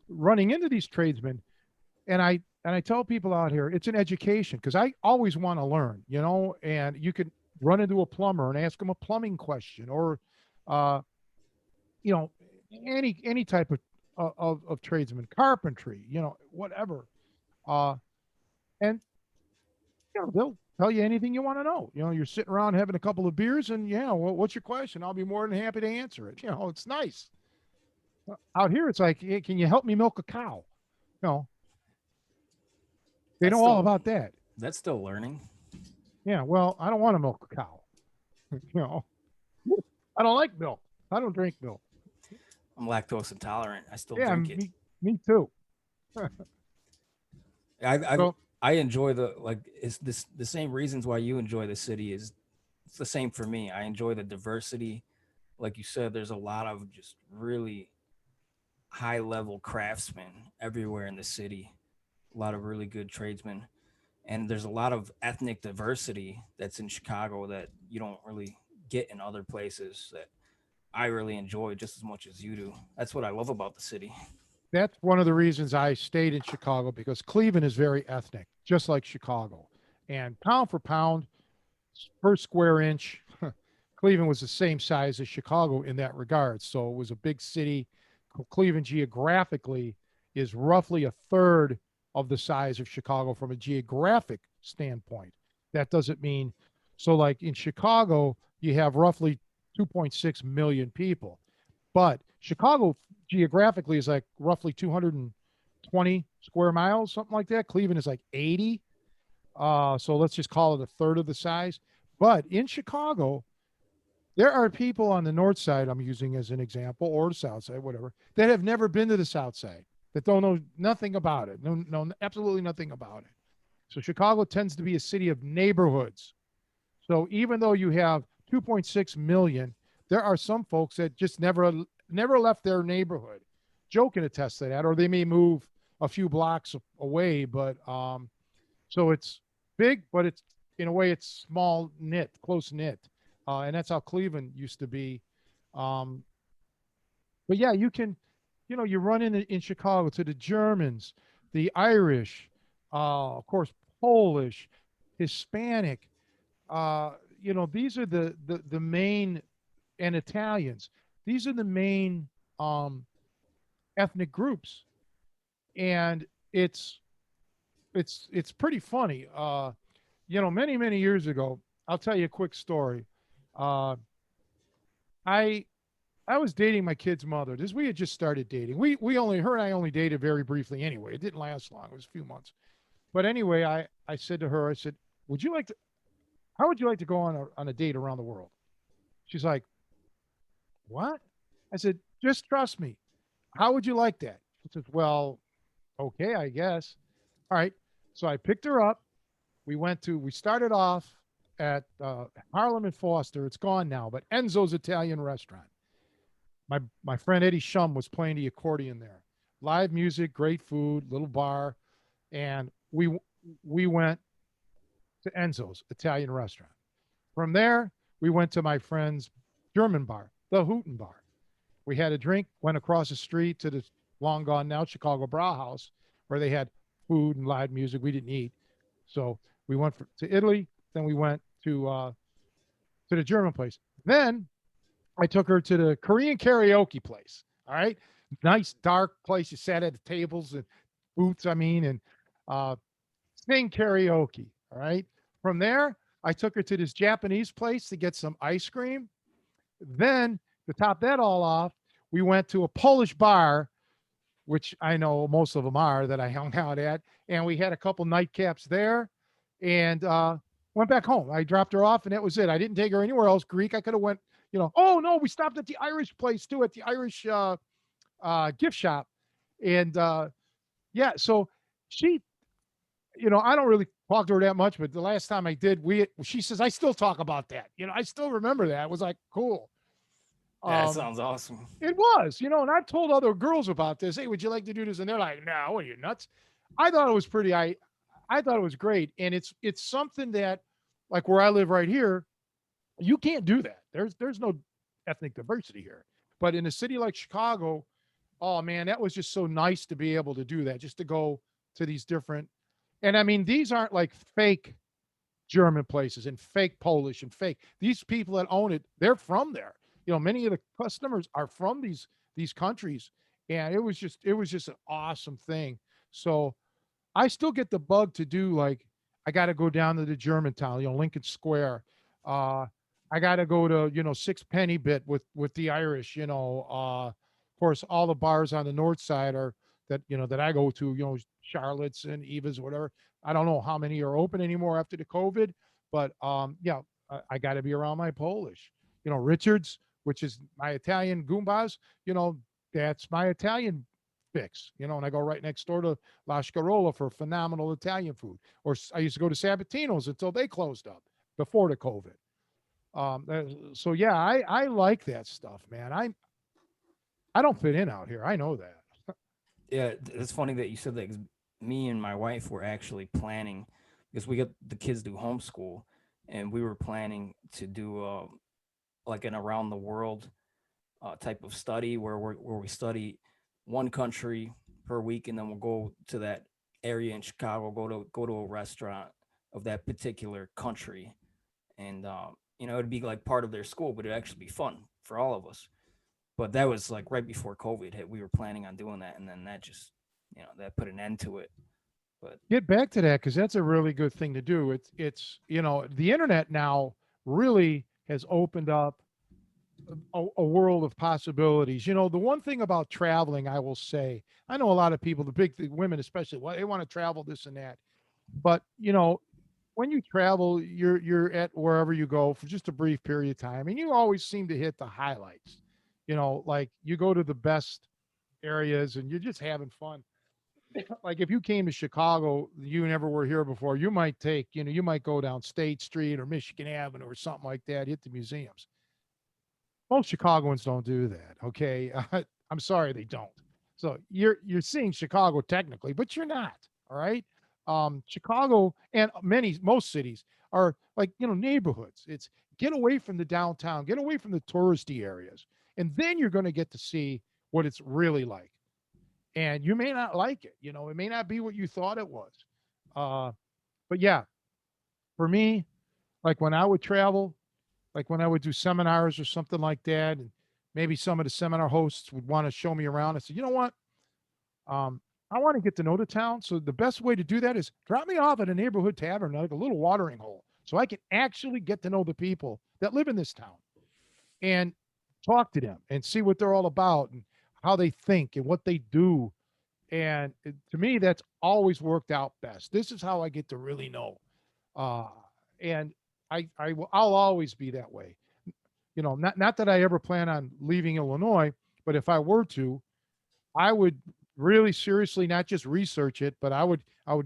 running into these tradesmen. And I tell people out here, it's an education because I always want to learn, and you could run into a plumber and ask him a plumbing question, or uh, you know, any type of tradesman, carpentry, whatever. Uh, and they'll tell you anything you want to know. You're sitting around having a couple of beers, and yeah, well, what's your question? I'll be more than happy to answer it. It's nice. Out here, it's like, hey, can you help me milk a cow? You know, they That's know all still about that. that's still learning. Yeah, well, I don't want to milk a cow. you know, I don't like milk. I don't drink milk. I'm lactose intolerant. I still Yeah, drink it. me too. I So I enjoy it's this the same reasons why you enjoy the city is it's the same for me. I enjoy the diversity. Like you said, there's a lot of just really high level craftsmen everywhere in the city. A lot of really good tradesmen. And there's a lot of ethnic diversity that's in Chicago that you don't really get in other places that I really enjoy just as much as you do. That's what I love about the city. that's one of the reasons I stayed in Chicago, because Cleveland is very ethnic, just like Chicago. And pound for pound, per square inch, Cleveland was the same size as Chicago in that regard. So it was a big city. Cleveland geographically is roughly a third of the size of Chicago from a geographic standpoint. That doesn't mean, so like in Chicago, you have roughly 2.6 million people, but Chicago geographically is like roughly 220 square miles, something like that. Cleveland is like 80. So let's just call it a third of the size. But in Chicago, there are people on the north side, I'm using as an example, or the south side, whatever, that have never been to the south side, that don't know nothing about it. No, absolutely nothing about it. So Chicago tends to be a city of neighborhoods. So even though you have 2.6 million, there are some folks that just never left their neighborhood. Joe can attest to that, or they may move a few blocks away, but so it's big, but it's in a way it's small knit, close knit, and that's how Cleveland used to be. Um, but yeah, you can, you run in Chicago to the Germans, the Irish, of course, Polish, Hispanic. These are the main, and Italians. These are the main um, ethnic groups, and it's pretty funny. Many years ago, I'll tell you a quick story. Uh, I I was dating my kid's mother. We had just started dating. We only her and I only dated very briefly anyway. It didn't last long. It was a few months. But anyway, I said to her, I said, "Would you like to? How would you like to go on a date around the world?" She's like, "What?" I said, "Just trust me. How would you like that?" She says, "Well, okay, I guess." All right. So I picked her up. We started off at Harlem and Foster. It's gone now, but Enzo's Italian Restaurant. My friend Eddie Shum was playing the accordion there. Live music, great food, little bar, and we went to Enzo's Italian Restaurant. From there, we went to my friend's German bar, the Hooten Bar. We had a drink, went across the street to the long gone now Chicago Brauhaus, where they had food and live music. We didn't eat, so we went to Italy. Then we went to the German place. Then I took her to the Korean karaoke place. All right, nice dark place. You sat at the tables and booths. I mean, and uh, sing karaoke. All right. From there, I took her to this Japanese place to get some ice cream. Then to top that all off, we went to a Polish bar, which I know most of them are that I hung out at, and we had a couple nightcaps there, and went back home. I dropped her off, and that was it. I didn't take her anywhere else. Greek. I could have went. Oh no, we stopped at the Irish place too, at the Irish gift shop, and yeah. So she, I don't really talk to her that much, but the last time I did, she says I still talk about that. I still remember that. It was like cool. That sounds awesome. It was, and I've told other girls about this. Hey, would you like to do this? And they're like, no, what are you nuts? I thought it was pretty. I thought it was great, and it's something that, like where I live right here, you can't do that. There's no ethnic diversity here, but in a city like Chicago, oh man, that was just so nice to be able to do that. Just to go to these different, and I mean, these aren't like fake German places and fake Polish and fake. These people that own it, they're from there. Many of the customers are from these countries, and it was just an awesome thing. So I still get the bug to do, like, I got to go down to the Germantown, Lincoln Square. Uh, I got to go to Six Penny Bit with the Irish. Of course, all the bars on the north side are that I go to. Charlotte's and Eva's, whatever. I don't know how many are open anymore after the COVID, but yeah, I got to be around my Polish. Richards, which is my Italian Goombas. That's my Italian fix. And I go right next door to La Scarola for phenomenal Italian food. Or I used to go to Sabatino's until they closed up before the COVID. So yeah, I like that stuff, man. I don't fit in out here. I know that. Yeah, it's funny that you said that 'cause me and my wife were actually planning because we got the kids do homeschool, and we were planning to do like an around the world type of study where we study one country per week, and then we'll go to that area in Chicago, go to a restaurant of that particular country, and it'd be like part of their school, but it'd actually be fun for all of us. But that was like right before COVID hit. We were planning on doing that, and then that just that put an end to it. But Get back to that because that's a really good thing to do. It's the internet now really has opened up a world of possibilities. The one thing about traveling, I will say, I know a lot of people, the women especially, well, they want to travel this and that, but when you travel, you're at wherever you go for just a brief period of time, and you always seem to hit the highlights. Like you go to the best areas and you're just having fun. Like if you came to Chicago, you never were here before, you might go down State Street or Michigan Avenue or something like that, hit the museums. Most Chicagoans don't do that. Okay. I'm sorry, they don't. So you're seeing Chicago technically, but you're not. All right. Chicago and most cities are like, neighborhoods. It's get away from the downtown, get away from the touristy areas. And then you're going to get to see what it's really like. And you may not like it. It may not be what you thought it was. But yeah, for me, like when I would travel, like when I would do seminars or something like that, and maybe some of the seminar hosts would want to show me around. I said, you know what? I want to get to know the town. So the best way to do that is drop me off at a neighborhood tavern, like a little watering hole, so I can actually get to know the people that live in this town and talk to them and see what they're all about and how they think and what they do. And to me, that's always worked out best. This is how I get to really know. Uh, and I'll always be that way. Not that I ever plan on leaving Illinois, but if I were to, I would really seriously not just research it, but I would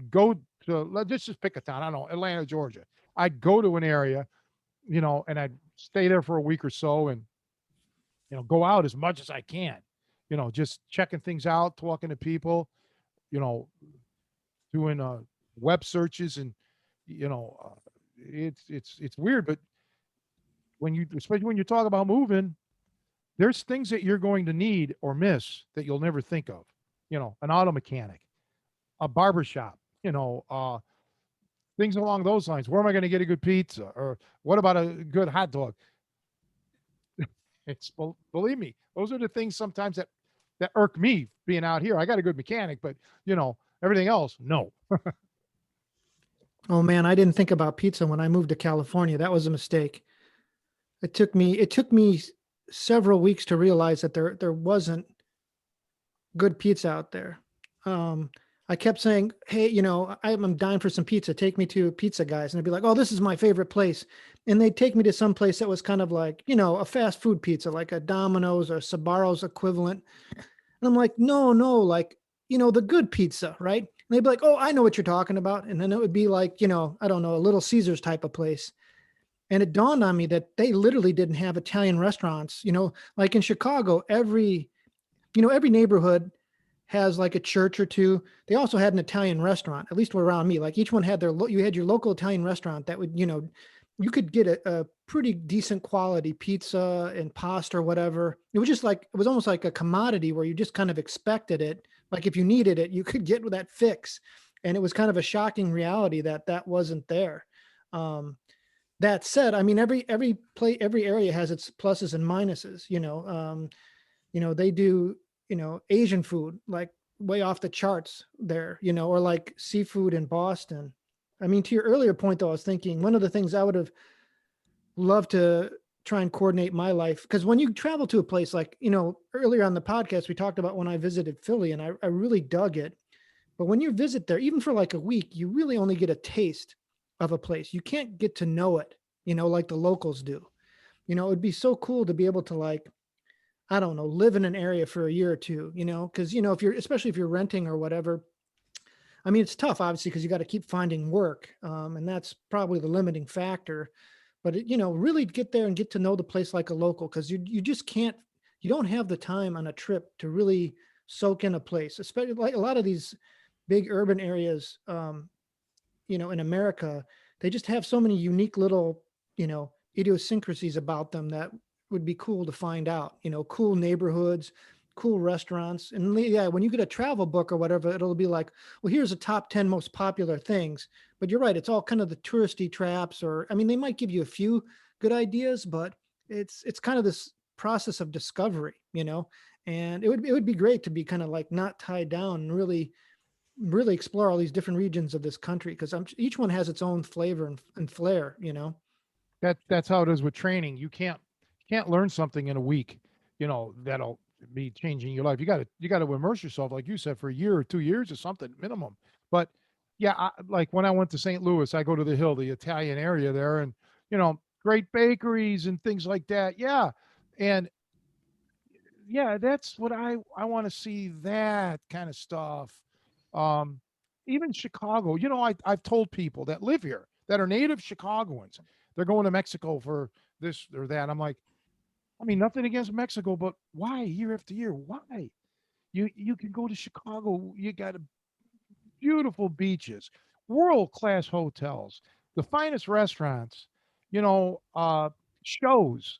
go to, let's just pick a town. I don't know, Atlanta, Georgia. I'd go to an area, and I'd stay there for a week or so, and go out as much as I can, just checking things out, talking to people, you know, doing web searches, and it's weird, but especially when you talk about moving, there's things that you're going to need or miss that you'll never think of. An auto mechanic, a barber shop, things along those lines. Where am I going to get a good pizza? Or what about a good hot dog? Believe me, those are the things sometimes that irk me being out here. I got a good mechanic, but everything else, no. Oh man, I didn't think about pizza when I moved to California. That was a mistake. It took me several weeks to realize that there wasn't good pizza out there. Um, I kept saying, "Hey, I'm dying for some pizza. Take me to Pizza Guys," and they'd be like, "Oh, this is my favorite place," and they'd take me to some place that was kind of like, a fast food pizza, like a Domino's or Sbarro's equivalent. And I'm like, "No, no, like, the good pizza, right?" And they'd be like, "Oh, I know what you're talking about," and then it would be like, I don't know, a Little Caesars type of place. And it dawned on me that they literally didn't have Italian restaurants. Like in Chicago, every neighborhood has like a church or two. They also had an Italian restaurant, at least around me. Like each one had you had your local Italian restaurant that would, you could get a pretty decent quality pizza and pasta or whatever. It was just like, it was almost like a commodity where you just kind of expected it. Like if you needed it, you could get that fix. And it was kind of a shocking reality that that wasn't there. Um, that said, I mean, every area has its pluses and minuses, they do, Asian food, like way off the charts there, or like seafood in Boston. I mean, to your earlier point, though, I was thinking one of the things I would have loved to try and coordinate my life, because when you travel to a place like, earlier on the podcast, we talked about when I visited Philly and I really dug it. But when you visit there, even for like a week, you really only get a taste of a place. You can't get to know it, like the locals do. It'd be so cool to be able to like, I don't know, live in an area for a year or two, because, especially if you're renting or whatever, I mean, it's tough, obviously, because you got to keep finding work. And that's probably the limiting factor. But, really get there and get to know the place like a local, because you just can't, you don't have the time on a trip to really soak in a place, especially like a lot of these big urban areas, in America, they just have so many unique little, idiosyncrasies about them that would be cool to find out, cool neighborhoods, cool restaurants. And yeah, when you get a travel book or whatever, it'll be like, well, here's the top 10 most popular things. But you're right, it's all kind of the touristy traps, or I mean, they might give you a few good ideas, but it's kind of this process of discovery, and it would be great to be kind of like not tied down and really explore all these different regions of this country, because each one has its own flavor and flair. That's how it is with training. You can't learn something in a week, that'll be changing your life. You got to immerse yourself, like you said, for a year or 2 years or something minimum. But yeah, like when I went to St. Louis, I go to the Hill, the Italian area there, and great bakeries and things like that. Yeah, and yeah, that's what I want to see, that kind of stuff. Um, Even Chicago, I've told people that live here that are native Chicagoans, they're going to Mexico for this or that. I'm like, I mean, nothing against Mexico, but why year after year? Why? You can go to Chicago. You got beautiful beaches, world class hotels, the finest restaurants, you know, uh, shows,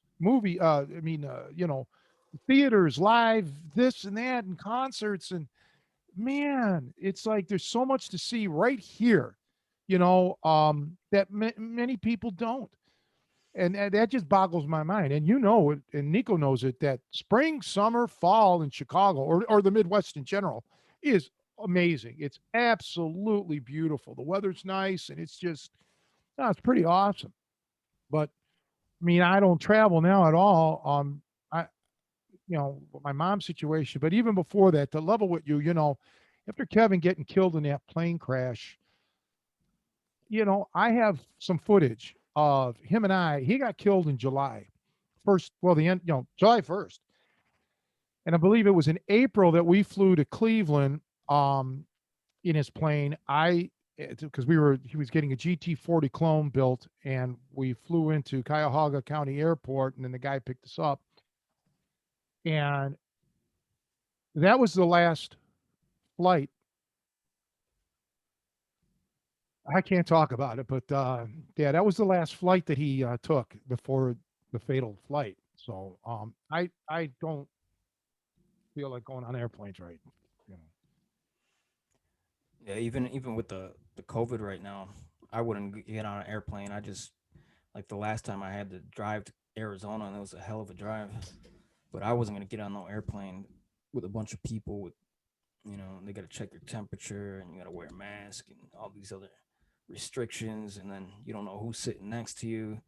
theaters, live, this and that, and concerts. And man, it's like there's so much to see right here, that many people don't. And that just boggles my mind. And it, and Nico knows it, that spring, summer, fall in Chicago, or the Midwest in general, is amazing. It's absolutely beautiful. The weather's nice, and it's just, no, it's pretty awesome. But I mean, I don't travel now at all. I, my mom's situation, but even before that, to level with you, after Kevin getting killed in that plane crash, I have some footage of him and he got killed in July 1st. Well, the end, July 1st. And I believe it was in April that we flew to Cleveland, in his plane. I because he was getting a GT40 clone built, and we flew into Cuyahoga County Airport, and then the guy picked us up, and that was the last flight. I can't talk about it, but yeah, that was the last flight that he took before the fatal flight. So I don't feel like going on airplanes right. You know. Yeah, even with the COVID right now, I wouldn't get on an airplane. I just like the last time I had to drive to Arizona, and it was a hell of a drive. But I wasn't gonna get on no airplane with a bunch of people with, they got to check your temperature and you got to wear a mask and all these other restrictions, and then you don't know who's sitting next to you.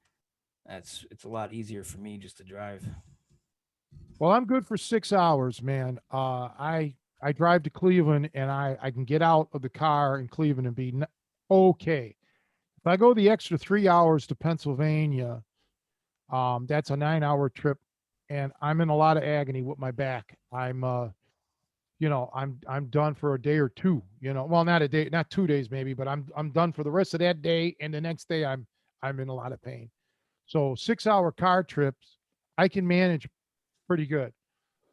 It's a lot easier for me just to drive. Well, I'm good for 6 hours, man. I drive to Cleveland, and I can get out of the car in Cleveland and be okay. If I go the extra 3 hours to Pennsylvania, that's a 9 hour trip, and I'm in a lot of agony with my back. I'm done for a day or two. Well, not a day, not 2 days maybe, but I'm done for the rest of that day, and the next day I'm in a lot of pain. So 6 hour car trips, I can manage pretty good.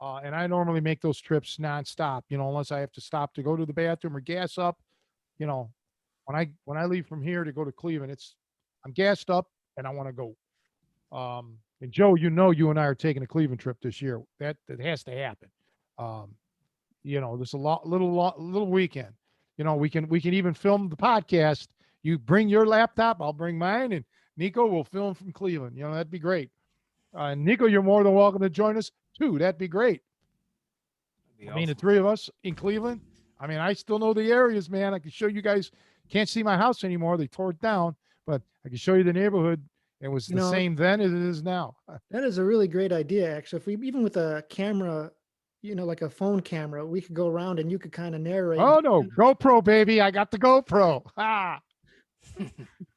And I normally make those trips nonstop, unless I have to stop to go to the bathroom or gas up. You know, when I leave from here to go to Cleveland, I'm gassed up and I want to go. And Joe, you and I are taking a Cleveland trip this year. That has to happen. Um, there's a little weekend. We can even film the podcast. You bring your laptop, I'll bring mine, and Nico will film from Cleveland. That'd be great. Nico, you're more than welcome to join us too. That'd be great. That'd be I mean, the awesome. three of us in Cleveland. I mean, I still know the areas, man. I can show you guys. Can't see my house anymore. They tore it down, but I can show you the neighborhood. It was You the know, same then as it is now. that is a really great idea, actually. If we even with a camera, like a phone camera, we could go around and you could kind of narrate. Oh no, GoPro baby! I got the GoPro. Ah, We'll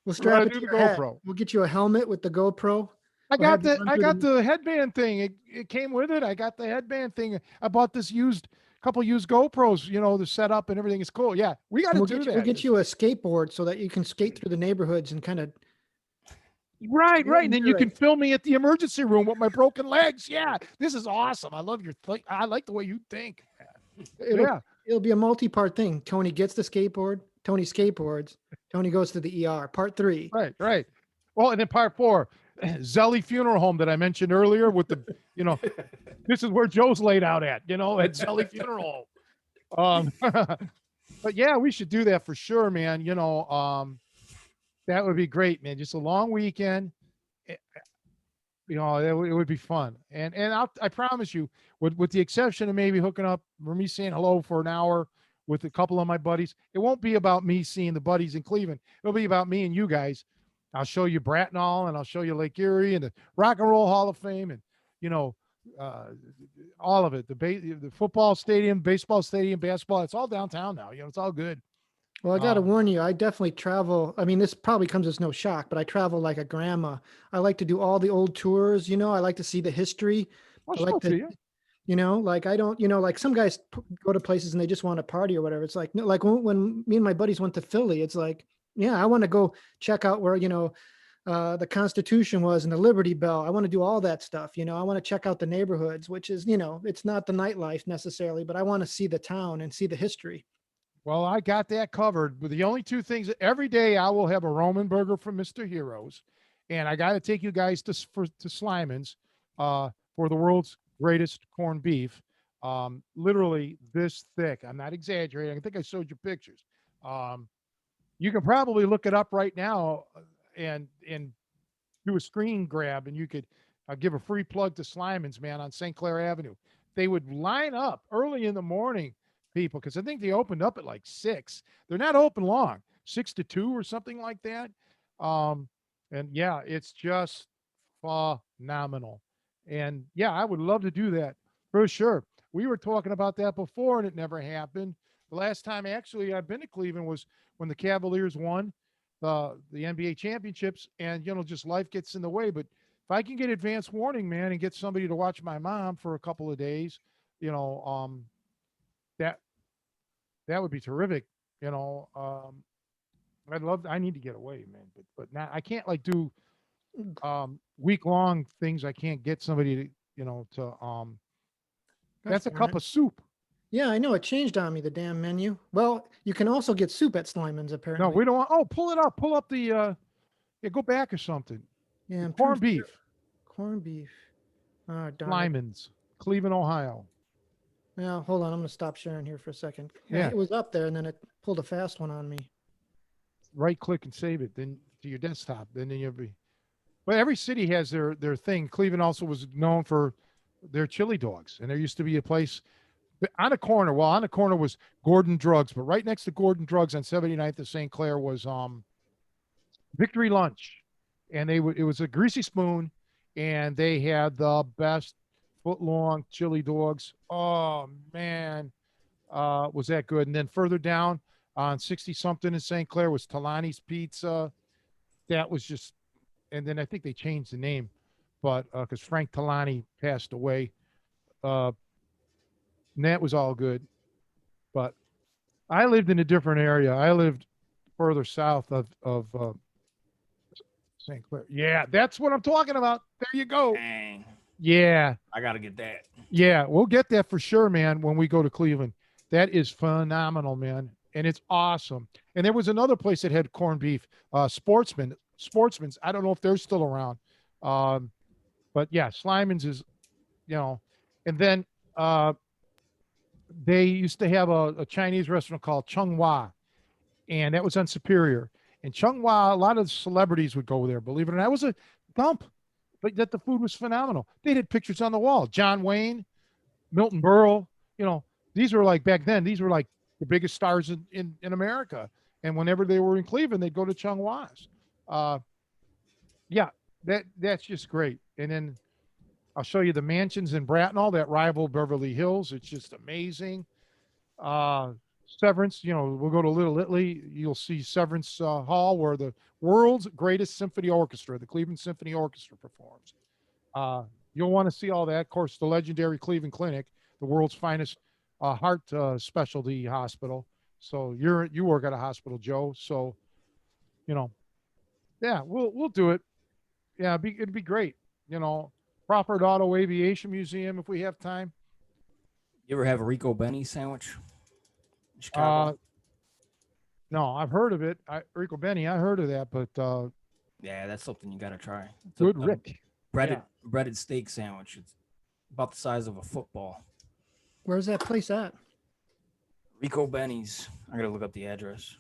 we're strap gonna it do to the your head. GoPro. We'll get you a helmet with the GoPro. I We'll got have you the run I through got the. the headband thing. It came with it. I got the headband thing. I bought this couple used GoPros. The setup and everything is cool. Yeah, we got And to we'll do we'll that. get you a skateboard so that you can skate through the neighborhoods and kind of Right. And then you can narrate. film me at the emergency room with my broken legs. Yeah, this is awesome. I love I like the way you think. It'll Yeah, it'll be a multi-part thing. Tony gets the skateboard. Tony skateboards. Tony goes to the ER. Part 3. right. Well, and then part 4, Zelly Funeral Home that I mentioned earlier with you know, this is where Joe's laid out at Zelly Funeral Home. But yeah, we should do that for sure, man. That would be great, man. Just a long weekend. Eh, it would be fun. And I promise you, with the exception of maybe hooking up for me saying hello for an hour with a couple of my buddies, it won't be about me seeing the buddies in Cleveland. It'll be about me and you guys. I'll show you Bratnall, and I'll show you Lake Erie and the Rock and Roll Hall of Fame, and you know, uh, all of it. The football stadium, baseball stadium, basketball. It's all downtown now. It's all good. Well, I got to Um, warn you, I definitely travel. I mean, this probably comes as no shock, but I travel like a grandma. I like to do all the old tours. I like to see the history. I'll I show like it to to, you. like I don't, like some guys go to places and they just want to party or whatever. It's like, no, like when me and my buddies went to Philly, it's like, yeah, I want to go check out where, the Constitution was and the Liberty Bell. I want to do all that stuff. I want to check out the neighborhoods, which is, it's not the nightlife necessarily, but I want to see the town and see the history. Well, I got that covered. But the only two things every day I will have a Roman burger from Mr. Heroes, and I got to take you guys to Slyman's for the world's greatest corned beef. Literally this thick. I'm not exaggerating. I think I showed you pictures. Um, you can probably look it up right now and do a screen grab, and you could give a free plug to Slyman's, man, on St. Clair Avenue. They would line up early in the morning, people, because I think they opened up at like 6. They're not open long, 6 to 2 or something like that. Um, and yeah, it's just phenomenal. And yeah, I would love to do that for sure. We were talking about that before, and it never happened. The last time actually I've been to Cleveland was when the Cavaliers won the NBA championships, and just life gets in the way. But if I can get advance warning, man, and get somebody to watch my mom for a couple of days, you know, um, that that would be terrific. You know, um, I need to get away, man. But now I can't like do week long things. I can't get somebody to, Gosh that's a darn cup it. of soup. Yeah, I know it changed on me, the damn menu. Well, you can also get soup at Slyman's No, apparently. we don't want, oh, pull it up. Pull up the, yeah, go back or something. Yeah, The I'm trying to corned figure beef, corned beef. Oh, darn it. Lyman's, Cleveland, Ohio. Now, hold on. I'm going to stop sharing here for a second. Yeah, Yeah. it was up there and then it pulled a fast one on me. Right click and save it then to your desktop. Then you'll be, but every city has their thing. Cleveland also was known for their chili dogs. And there used to be a place on a corner. Well, on the corner was Gordon Drugs, but right next to Gordon Drugs on 79th of St. Clair was Victory Lunch. And it was a greasy spoon, and they had the best foot long chili dogs. Oh man, was that good? And then further down on 60 something in St. Clair was Talani's Pizza. That was just, and then I think they changed the name, but because Frank Talani passed away, uh, and that was all good. But I lived in a different area. I lived further south of St. Clair. Yeah, that's what I'm talking about. There you go. Dang, Yeah, I gotta get that. yeah, we'll get that for sure, man. When we go to Cleveland, that is phenomenal, man, and it's awesome. And there was another place that had corned beef, Sportsman's. I don't know if they're still around, um, but yeah, Slyman's is, you know, and then they used to have a Chinese restaurant called Chung Hua, and that was on Superior. And Chung Hua, a lot of celebrities would go there. Believe it or not, it was a dump, but that the food was phenomenal. They had pictures on the wall. John Wayne, Milton Berle, you know, these were like back then. These were like the biggest stars in America. And whenever they were in Cleveland, they'd go to Chung Hua's. Uh, yeah, that's just great. And then I'll show you the mansions in Bracknell that rival Beverly Hills. It's just amazing. Uh, Severance, we'll go to Little Italy. You'll see Severance Hall, where the world's greatest symphony orchestra, the Cleveland Symphony Orchestra, performs. Uh, you'll want to see all that. Of course, the legendary Cleveland Clinic, the world's finest heart specialty hospital. So you work at a hospital, Joe. So you know, yeah, we'll do it. Yeah, it'd be great. Crawford Auto Aviation Museum if we have time. You ever have a Rico Benny sandwich? In Uh, Chicago? no, I've heard of it. Rico Benny, I heard of that, but Yeah, that's something you gotta try. It's good a Rick. breaded steak sandwich. It's about the size of a football. Where's that place at? Rico Benny's. I gotta look up the address.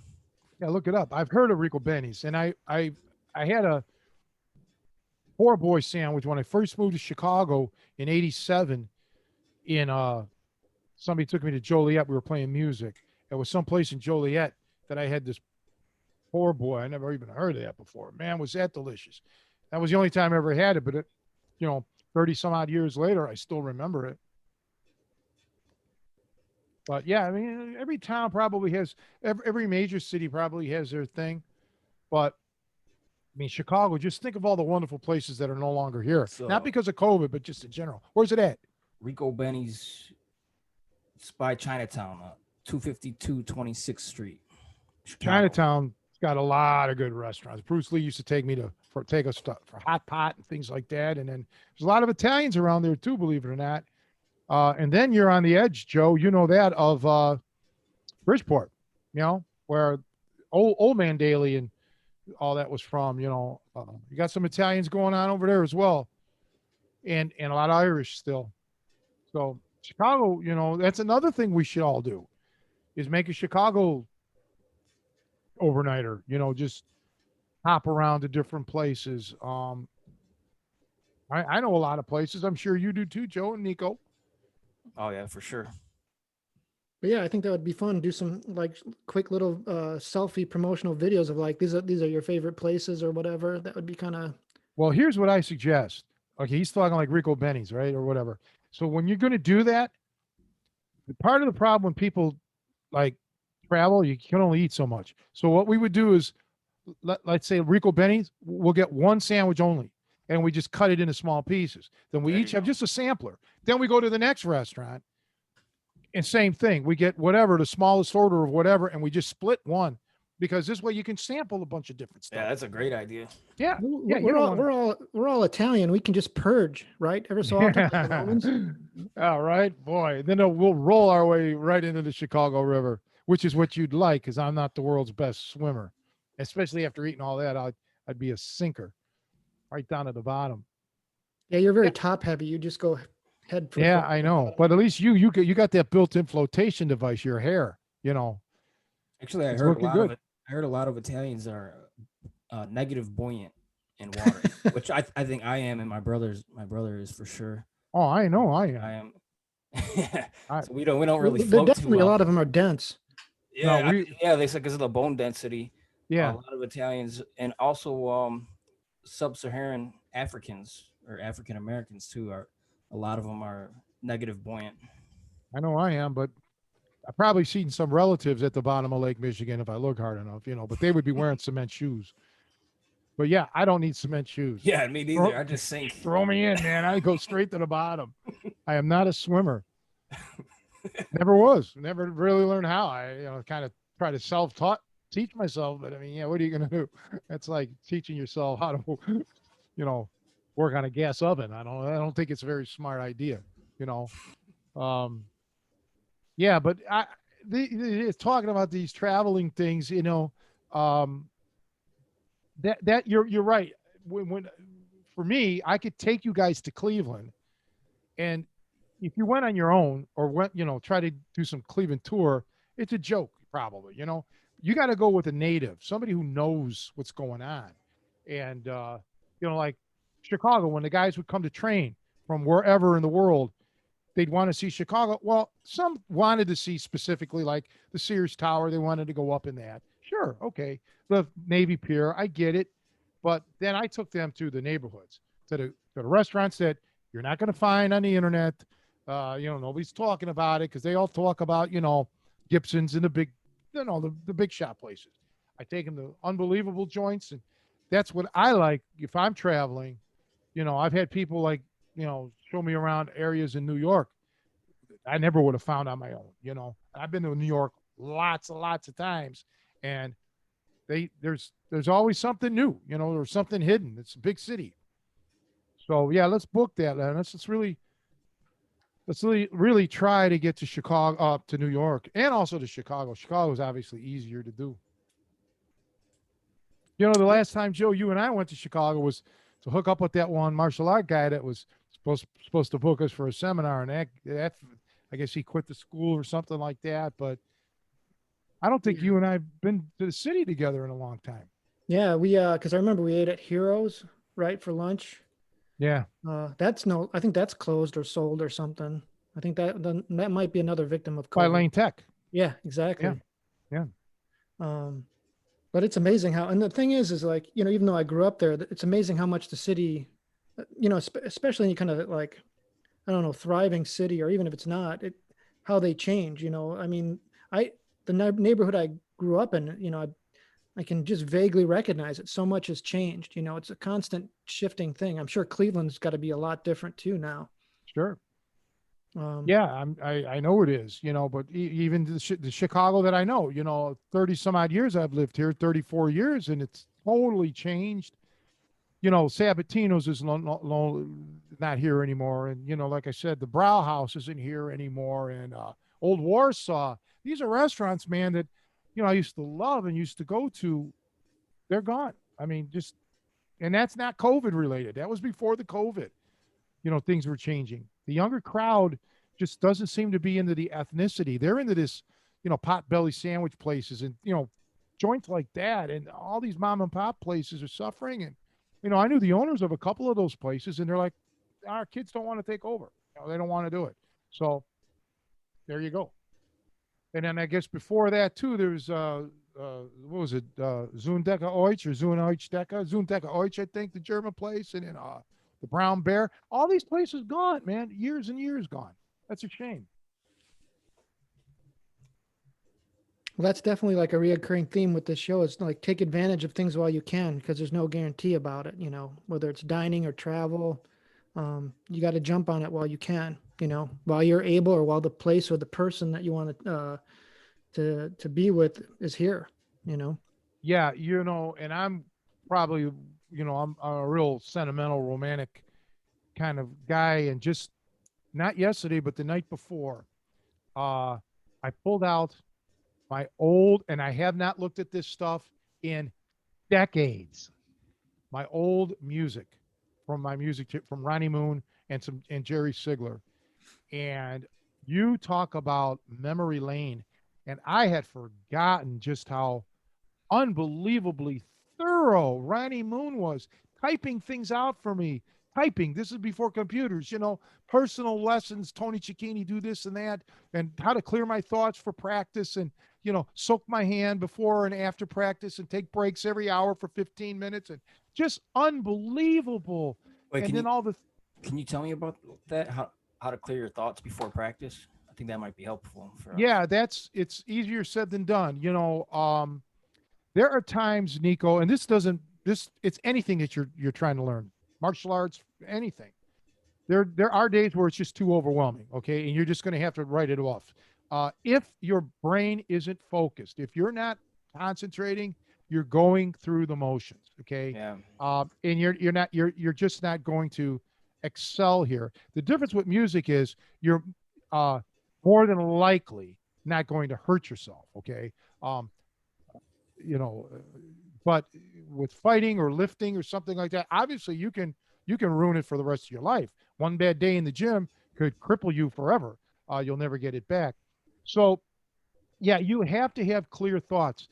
Yeah, look it up. I've heard of Rico Benny's, and I had a poor boy sandwich when I first moved to Chicago in '87. In somebody took me to Joliet. We were playing music. It was someplace in Joliet that I had this poor boy. I never even heard of that before. Man, was that delicious. That was the only time I ever had it, but 30 some odd years later, I still remember it. But yeah, I mean, every town probably has, every major city probably has their thing. But I mean, Chicago, just think of all the wonderful places that are no longer here. So Not because of COVID, but just in general. Where's it at? Rico Benny's. It's by Chinatown, 252 26th Street. Chicago. Chinatown's got a lot of good restaurants. Bruce Lee used to take me take us for hot pot and things like that. And then there's a lot of Italians around there too, believe it or not. And then you're on the edge, Joe. You know that of Bridgeport, where old man Daly and all that was from. You got some Italians going on over there as well, and a lot of Irish still. So Chicago, that's another thing we should all do, is make a Chicago overnighter. Just hop around to different places. I know a lot of places. I'm sure you do too, Joe and Nico. Oh yeah, for sure. But yeah, I think that would be fun. Do some like quick little selfie promotional videos of like these are your favorite places or whatever. That would be kind of. Well, here's what I suggest. Okay, he's talking like Rico Benny's, right, or whatever. So when you're going to do that, part of the problem when people like travel, you can only eat so much. So what we would do is, let's say Rico Benny's, we'll get one sandwich only, and we just cut it into small pieces. Then we There each you have go. just a sampler. Then we go to the next restaurant, and same thing. We get whatever, the smallest order of whatever, and we just split one. because this way you can sample a bunch of different stuff. Yeah, that's a great idea. Yeah. Yeah. We're all Italian. We can just purge, right? Ever so often, like the Romans. All right, boy. Then we'll roll our way right into the Chicago River, which is what you'd like, because I'm not the world's best swimmer. Especially after eating all that, I'd be a sinker, right down to the bottom. Yeah, you're very top heavy. You just go head for Yeah, foot. I know. But at least you got that built-in flotation device. Your hair, Actually, I it's heard a looking lot good. of it. I heard a lot of Italians are negative buoyant in water, which I think I am, and my brother is for sure. Oh, I know. I am. I am. I- So we don't really They're float too definitely a well. lot of them are dense. Yeah, No, yeah. They said because of the bone density. Yeah. A lot of Italians and also sub-Saharan Africans or African Americans too are. A lot of them are negative buoyant. I know I am, but I've probably seen some relatives at the bottom of Lake Michigan if I look hard enough, but they would be wearing cement shoes. But yeah, I don't need cement shoes. Yeah, me neither. I just sink. Throw me in, man. I go straight to the bottom. I am not a swimmer. Never was. Never really learned how. I, kind of try to self-taught, teach myself. But I mean, yeah, what are you going to do? That's like teaching yourself how to, work on a gas oven. I don't think it's a very smart idea, Yeah, but it's talking about these traveling things, that you're right. When for me, I could take you guys to Cleveland, and if you went on your own or went, try to do some Cleveland tour, it's a joke probably. You got to go with a native, somebody who knows what's going on, and like Chicago, when the guys would come to train from wherever in the world, they'd want to see Chicago. Well, some wanted to see specifically like the Sears Tower. They wanted to go up in that. Sure. Okay. The Navy Pier. I get it. But then I took them to the neighborhoods, to the restaurants that you're not going to find on the internet. Nobody's talking about it because they all talk about, Gibson's and the big, the big shop places. I take them to unbelievable joints. And that's what I like if I'm traveling. I've had people like, show me around areas in New York I never would have found on my own. I've been to New York lots and lots of times, and there's always something new, or something hidden. It's a big city. So yeah, let's book that. And let's really try to get to Chicago, up to New York, and also to Chicago. Chicago is obviously easier to do. The last time, Joe, you and I went to Chicago was to hook up with that one martial art guy that was supposed to book us for a seminar, and that I guess he quit the school or something like that. But I don't think you and I've been to the city together in a long time. Yeah, because I remember we ate at Heroes, right, for lunch. Yeah. I think that's closed or sold or something. I think that might be another victim of COVID. By Lane Tech. Yeah, exactly. Yeah. But it's amazing how, and the thing is like, even though I grew up there, it's amazing how much the city, especially in kind of like, I don't know, thriving city, or even if it's not, how they change, I mean, the neighborhood I grew up in, I can just vaguely recognize it. So much has changed, it's a constant shifting thing. I'm sure Cleveland's got to be a lot different too now. Sure. Yeah, I know it is, but even the Chicago that I know, 30 some odd years I've lived here, 34 years, and it's totally changed. Sabatino's is not here anymore. And, like I said, the Brow House isn't here anymore. And Old Warsaw, these are restaurants, man, that, I used to love and used to go to. They're gone. I mean, and that's not COVID related. That was before the COVID. Things were changing. The younger crowd just doesn't seem to be into the ethnicity. They're into this, potbelly sandwich places and, joints like that. And all these mom and pop places are suffering. And, I knew the owners of a couple of those places, and they're like, our kids don't want to take over. They don't want to do it. So there you go. And then I guess before that too, there's what was it? Zundecker Oich or Zundecker Oich, I think, the German place, and then the Brown Bear. All these places gone, man. Years and years gone. That's a shame. Well, that's definitely like a reoccurring theme with this show, is like take advantage of things while you can, because there's no guarantee about it, whether it's dining or travel. You got to jump on it while you can, while you're able, or while the place or the person that you want to be with is here, Yeah, and I'm probably, I'm a real sentimental, romantic kind of guy, and just not yesterday, but the night before, uh, I pulled out my old, and I have not looked at this stuff in decades. My old music from my from Ronnie Moon and Jerry Sigler, and you talk about memory lane, and I had forgotten just how unbelievably thorough Ronnie Moon was, typing things out for me. Typing. This is before computers, personal lessons. Tony Cecchine, do this and that, and how to clear my thoughts for practice, and soak my hand before and after practice, and take breaks every hour for 15 minutes, and just unbelievable. Wait, And then all the can you tell me about that? How to clear your thoughts before practice? I think that might be helpful for us. yeah, it's easier said than done. There are times, Nico, and it's anything that you're trying to learn, martial arts, anything. There are days where it's just too overwhelming, okay, and you're just going to have to write it off. If your brain isn't focused, if you're not concentrating, you're going through the motions, okay, Yeah. and you're just not going to excel here. The difference with music is you're uh, more than likely not going to hurt yourself, okay. Um, you know, but with fighting or lifting or something like that, obviously you can ruin it for the rest of your life. One bad day in the gym could cripple you forever. You'll never get it back. So yeah, you have to have clear thoughts.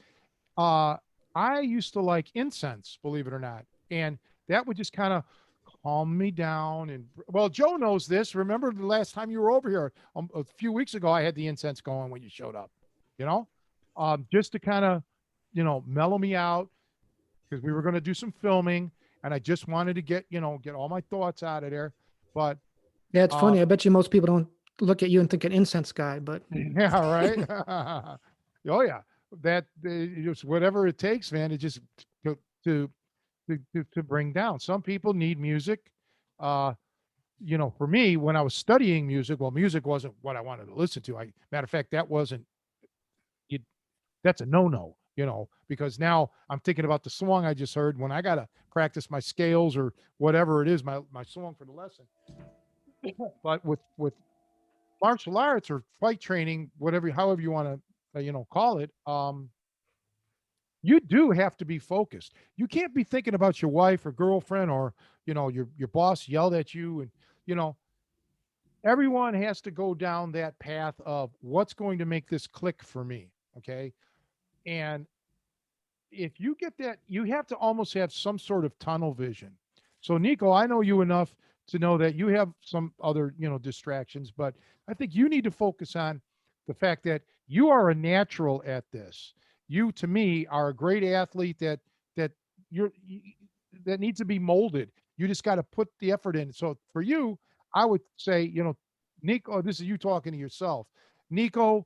uh I used to like incense, believe it or not, and that would just kind of calm me down. And well, Joe knows this. Remember the last time you were over here, a few weeks ago, I had the incense going when you showed up, you know just to kind of mellow me out, because we were going to do some filming, and I just wanted to get all my thoughts out of there. But Yeah, it's uh funny. I bet you most people don't look at you and think an incense guy, but yeah, right. Oh yeah, that just whatever it takes, man. It just to to to bring down. Some people need music. uh for me, when I was studying music, well, music wasn't what I wanted to listen to. Matter of fact, that wasn't you that's a no-no, because now I'm thinking about the song I just heard when I got to practice my scales or whatever it is, my song for the lesson. But with martial arts or fight training, whatever, however you want to, call it, you do have to be focused. You can't be thinking about your wife or girlfriend, or, your boss yelled at you, and, you know, everyone has to go down that path of what's going to make this click for me. Okay. And if you get that, you have to almost have some sort of tunnel vision. So, Nico, I know you enough to know that you have some other, distractions, but I think you need to focus on the fact that you are a natural at this. You, to me, are a great athlete that that needs to be molded. You just got to put the effort in. So for you, I would say, Nico, this is you talking to yourself. Nico,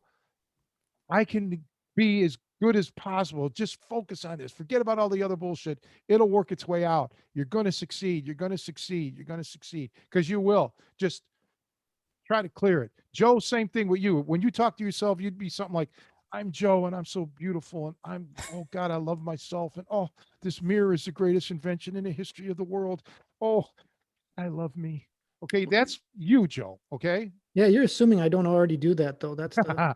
I can be as good as possible. Just focus on this. Forget about all the other bullshit. It'll work its way out. You're going to succeed. You're going to succeed. You're going to succeed, because you will. Just try to clear it. Joe, same thing with you. When you talk to yourself, you'd be something like, I'm Joe and I'm so beautiful, and oh God, I love myself. And oh, this mirror is the greatest invention in the history of the world. Oh, I love me. Okay. That's you, Joe. Okay. yeah, you're assuming I don't already do that though. That's the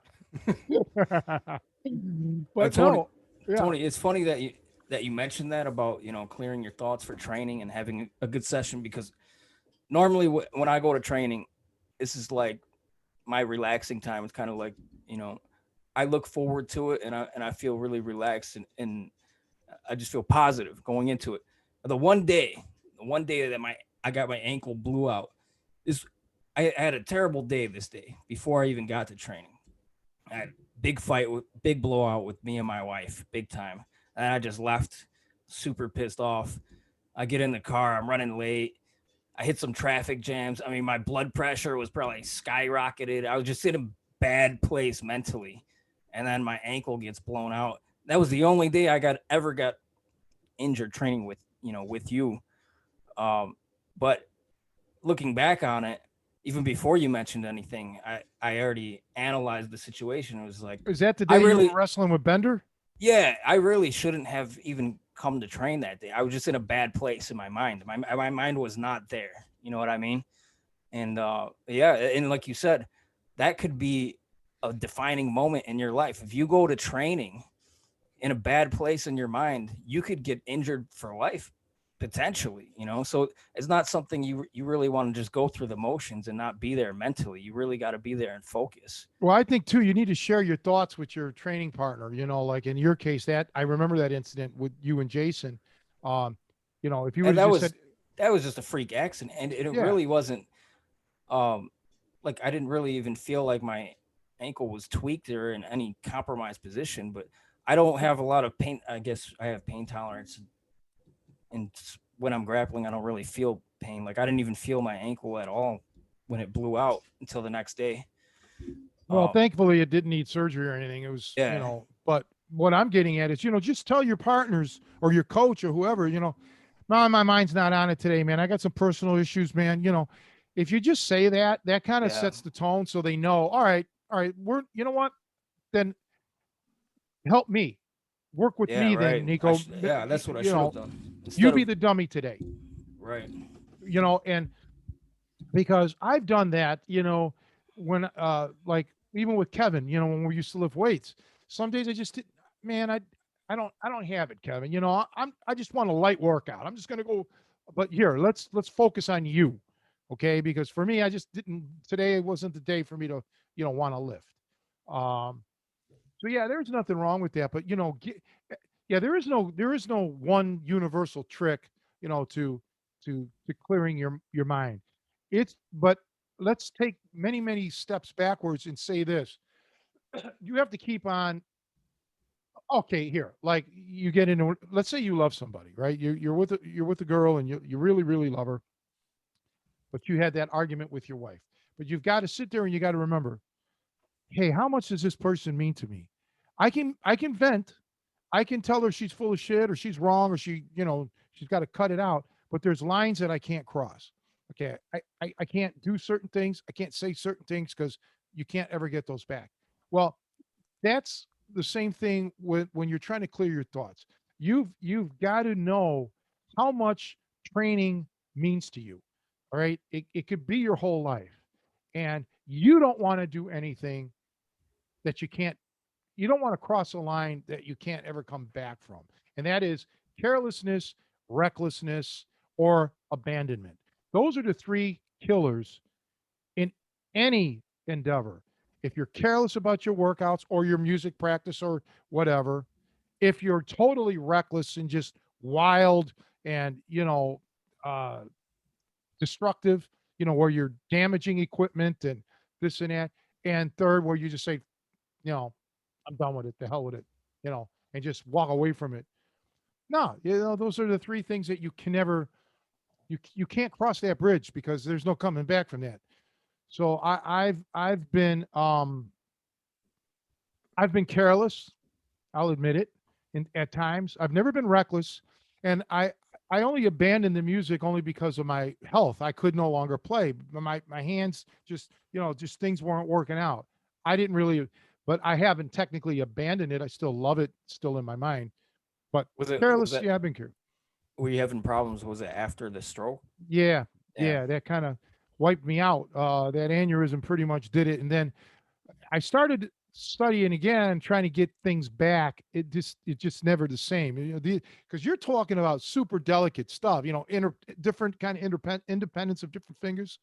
But Tony, no, yeah. Tony, it's funny that you mentioned that about clearing your thoughts for training and having a good session, because normally when I go to training, this is like my relaxing time. It's kind of like I look forward to it, and I feel really relaxed, and I just feel positive going into it. The one day that I got my ankle blew out, is I had a terrible day this day before I even got to training. I had big blowout with me and my wife, big time. And I just left super pissed off. I get in the car, I'm running late. I hit some traffic jams. I mean, my blood pressure was probably skyrocketed. I was just in a bad place mentally. And then my ankle gets blown out. That was the only day I ever got injured training with you. Um, but looking back on it, even before you mentioned anything, I already analyzed the situation. It was like, Is that the I day you really, were wrestling with Bender? Yeah, I really shouldn't have even come to train that day. I was just in a bad place in my mind. My mind was not there. You know what I mean? And yeah, and like you said, that could be a defining moment in your life. If you go to training in a bad place in your mind, you could get injured for life potentially, you know. So it's not something you really want to just go through the motions and not be there mentally. You really got to be there and focus. Well, I think too, you need to share your thoughts with your training partner. You know, like in your case, that I remember that incident with you and Jason. Um, you know, if you would And have just said, that was just a freak accident, and it yeah, really wasn't um like I didn't really even feel like my ankle was tweaked or in any compromised position, but I don't yeah, have a lot of pain. I guess I have pain tolerance, and when I'm grappling, I don't really feel pain. Like I didn't even feel my ankle at all when it blew out until the next day. well, Uh, thankfully it didn't need surgery or anything. It was, you yeah, know, but what I'm getting at is, you know, just tell your partners or your coach or whoever, you know, my mind's not on it today, man. I got some personal issues, man. You know, if you just say that, that kind of yeah, sets the tone so they know, all right, you know what? Then help me, work with yeah, me then, right. Nico. Yeah, that's what I You should have know, done you instead be of the dummy today, right. you know, and because I've done that, you know, when like even with Kevin, you know, when we used to lift weights, some days I just man, I don't have it, Kevin. You know, I just want a light workout. I'm just gonna go, but here, let's focus on you. Okay, because for me, I just didn't today wasn't the day for me to, you know, want to lift. Um, so yeah, there's nothing wrong with that, but you know, yeah, there is no one universal trick, you know, to clearing your mind. It's but let's take many steps backwards and say this. You have to keep on okay, here. Like you get into let's say you love somebody, right? You're with a girl and you really love her, but you had that argument with your wife. But you've got to sit there and you got to remember, hey, how much does this person mean to me? I can vent. I can tell her she's full of shit or she's wrong or she, you know, she's got to cut it out. But there's lines that I can't cross. Okay. I can't do certain things. I can't say certain things because you can't ever get those back. Well, that's the same thing when you're trying to clear your thoughts. You've got to know how much training means to you. All right. It could be your whole life. And you don't want to do anything that you don't want to cross a line that you can't ever come back from. And that is carelessness, recklessness, or abandonment. Those are the three killers in any endeavor. If you're careless about your workouts or your music practice or whatever, if you're totally reckless and just wild and, you know, uh, destructive, you know, where you're damaging equipment and this and that. And third, where you just say, you know, I'm done with it. The hell with it, you know, and just walk away from it. No, you know, those are the three things that you can never, you can't cross that bridge because there's no coming back from that. So I've been careless. I'll admit it. And at times, I've never been reckless, and I only abandoned the music only because of my health. I could no longer play. My hands just just things weren't working out. I didn't really, but I haven't technically abandoned it. I still love it, still in my mind. But Was careless, that yeah, I've been careless. were you having problems? Was it after the stroke? Yeah, Yeah. yeah, that kind of wiped me out. That aneurysm pretty much did it, and then I started studying again, trying to get things back. It just never the same. You know, because you're talking about super delicate stuff. You know, different kind of independence of different fingers.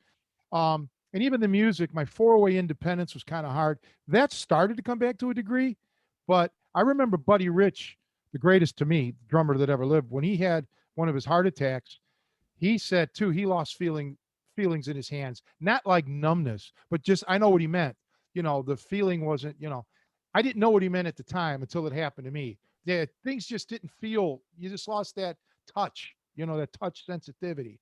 And even the music, my four-way independence was kind of hard. That started to come back to a degree, but I remember Buddy Rich, the greatest to me drummer that ever lived, when he had one of his heart attacks. He said too, he lost feelings in his hands, not like numbness, but just I know what he meant. You know, the feeling wasn't, you know, I didn't know what he meant at the time until it happened to me. Yeah, things just didn't feel. You just lost that touch, you know, that touch sensitivity.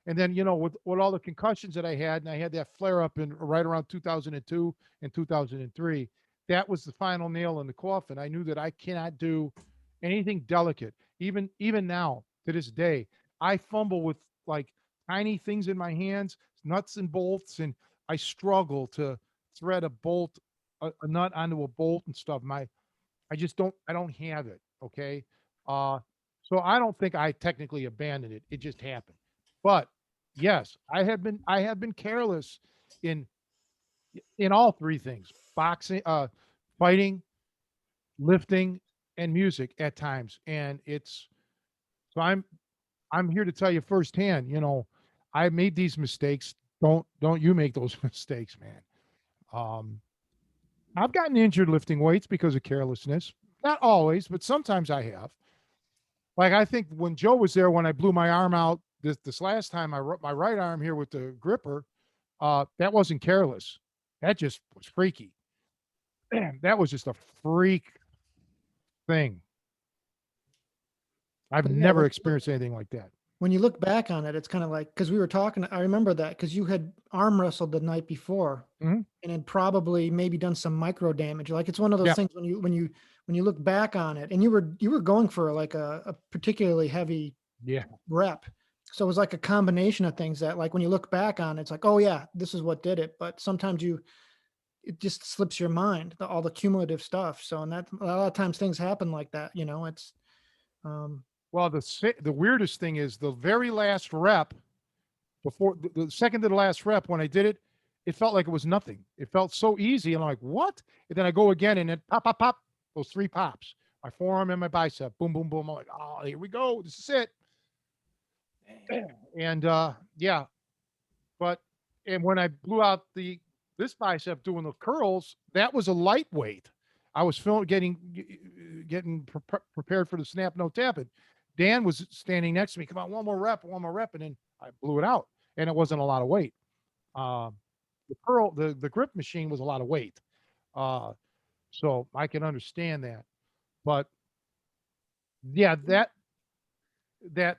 And then, you know, with all the concussions that I had, and I had that flare up in right around 2002 and 2003, that was the final nail in the coffin. I knew that I cannot do anything delicate. Even now to this day, I fumble with like tiny things in my hands, nuts and bolts, and I struggle to thread a bolt, a nut onto a bolt and stuff. I don't have it. Okay. Uh, so I don't think I technically abandoned it. It just happened. But yes, I have been careless in all three things: boxing, fighting, lifting, and music at times. And it's so I'm here to tell you firsthand. I made these mistakes. Don't you make those mistakes, man. Um, I've gotten injured lifting weights because of carelessness. Not always, but sometimes I have. Like I think when Joe was there, when I blew my arm out this last time, my right arm here with the gripper, that wasn't careless. That just was freaky. That was just a freak thing. I've But yeah, never experienced anything like that. when you look back on it, it's kind of like, because we were talking, I remember that because you had arm wrestled the night before Mhm. and had probably maybe done some micro damage. Like it's one of those Yeah. things when you look back on it, and you were going for like a particularly heavy Yeah. rep. So it was like a combination of things that, like, when you look back on it, it's like, oh yeah, this is what did it. But sometimes it just slips your mind, all the cumulative stuff. So, and that a lot of times things happen like that, it's, um, Well, the weirdest thing is the very last rep before the second to the last rep when I did it, it felt like it was nothing. It felt so easy, and I'm like, what? And then I go again, and then pop, pop, pop, those three pops, my forearm and my bicep, boom, boom, boom. I'm like, oh, here we go. This is it. And yeah, but and when I blew out this bicep doing the curls, that was a lightweight. I was getting prepared for the snap no tap it. Dan was standing next to me. Come on, one more rep, and then I blew it out, and it wasn't a lot of weight. Um, the grip machine was a lot of weight, uh, so I can understand that. But yeah, that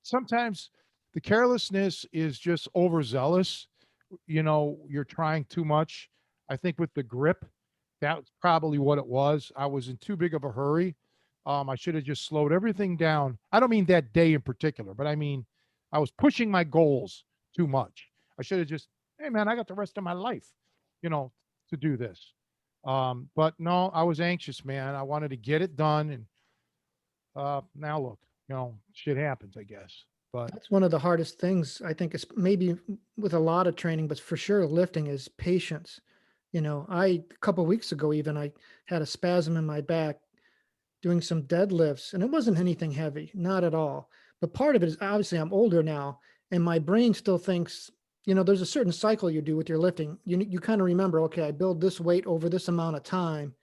sometimes the carelessness is just overzealous. You're trying too much. I think with the grip, that's probably what it was. I was in too big of a hurry. I should have just slowed everything down. I don't mean that day in particular, but I mean, I was pushing my goals too much. I should have just, hey man, I got the rest of my life, you know, to do this. But no, I was anxious, man. I wanted to get it done, and now look, shit happens, I guess. But that's one of the hardest things, I think, is maybe with a lot of training, but for sure lifting is patience. A couple weeks ago, even I had a spasm in my back doing some deadlifts, and it wasn't anything heavy, not at all. But part of it is obviously I'm older now, and my brain still thinks, there's a certain cycle you do with your lifting. You kind of remember, okay, I build this weight over this amount of time,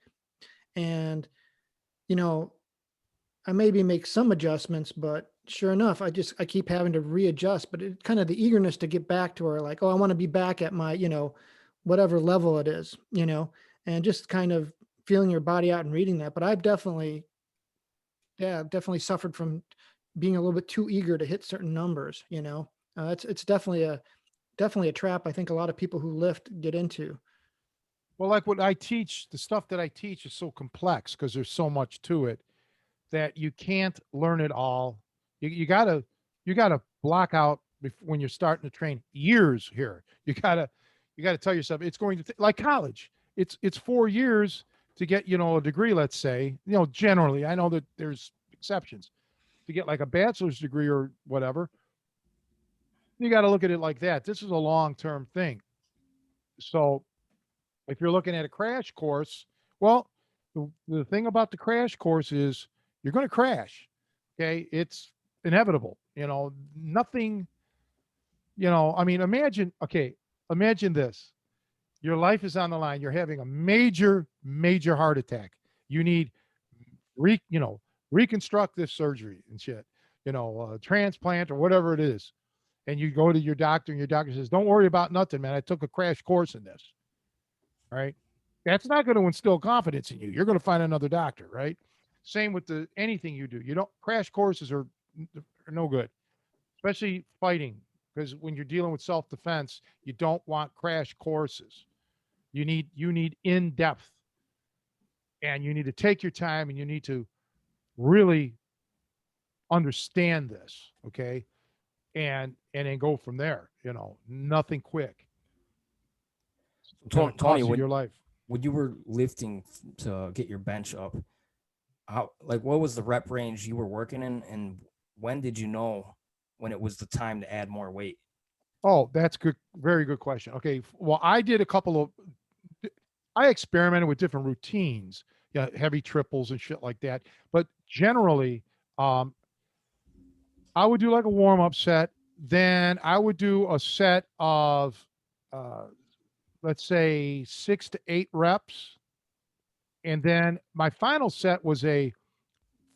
and you know, I maybe make some adjustments, but sure enough, I keep having to readjust. But it kind of the eagerness to get back to where, like, oh, I want to be back at my, whatever level it is, and just kind of feeling your body out and reading that. But I've definitely, yeah, definitely suffered from being a little bit too eager to hit certain numbers. It's definitely a trap. I think a lot of people who lift get into. well, like what I teach, the stuff that I teach is so complex because there's so much to it that you can't learn it all. You gotta block out when you're starting to train years here. You gotta tell yourself it's going to like college. It's 4 years to get a degree. Let's say generally. I know that there's exceptions to get like a bachelor's degree or whatever. You got to look at it like that. This is a long term thing. So if you're looking at a crash course, well, the thing about the crash course is you're going to crash. Okay. It's inevitable. Nothing, I mean, imagine this. Your life is on the line. You're having a major, major heart attack. You need, re, you know, reconstructive surgery and shit, transplant or whatever it is. And you go to your doctor and your doctor says, don't worry about nothing, man. I took a crash course in this. Right? That's not going to instill confidence in you. You're going to find another doctor, right? Same with anything you do. You don't crash courses are no good, especially fighting, because when you're dealing with self defense, you don't want crash courses. You need in depth, and you need to take your time, and you need to really understand this, okay, and then go from there. Nothing quick. It's going to Tony, cost you when your life. when you were lifting to get your bench up, how, like, what was the rep range you were working in, and when did you know when it was the time to add more weight? Oh, that's good. Very good question. Okay. Well, I did a couple of, I experimented with different routines, yeah, heavy triples and shit like that. But generally, um, I would do like a warm up set. Then I would do a set of, uh, let's say 6 to 8 reps. And then my final set was a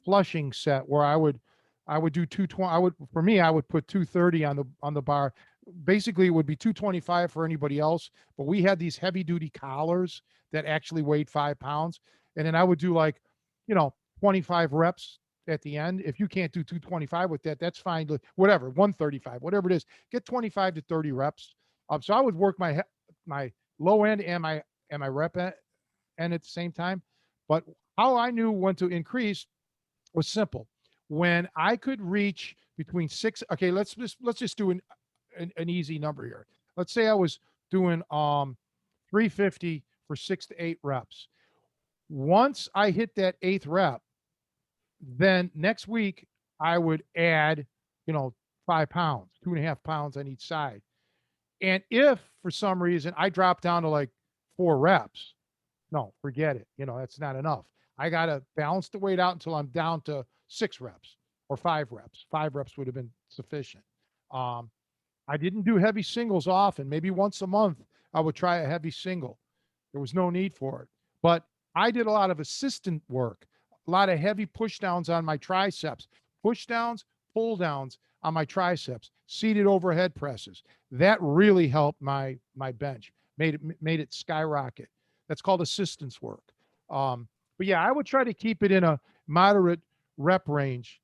flushing set where I would do 220. For me, I would put 230 on the bar. Basically, it would be 225 for anybody else, but we had these heavy duty collars that actually weighed 5 pounds. And then I would do like, 25 reps at the end. If you can't do 225 with that, that's fine. Whatever, 135, whatever it is, get 25 to 30 reps. So I would work my low end and my rep end at the same time. But how I knew when to increase was simple. When I could reach between six, okay, let's just do an easy number here. Let's say I was doing 350 for 6 to 8 reps. Once I hit that eighth rep, then next week I would add, 5 pounds, 2.5 pounds on each side. And if for some reason I drop down to like 4 reps, no, forget it. That's not enough. I got to balance the weight out until I'm down to 6 reps or 5 reps. 5 reps would have been sufficient. Um, I didn't do heavy singles often. Maybe once a month, I would try a heavy single. There was no need for it. But I did a lot of assistant work, a lot of heavy push downs on my triceps, push downs, pull downs on my triceps, seated overhead presses. That really helped my bench, made it skyrocket. That's called assistance work. But yeah, I would try to keep it in a moderate rep range.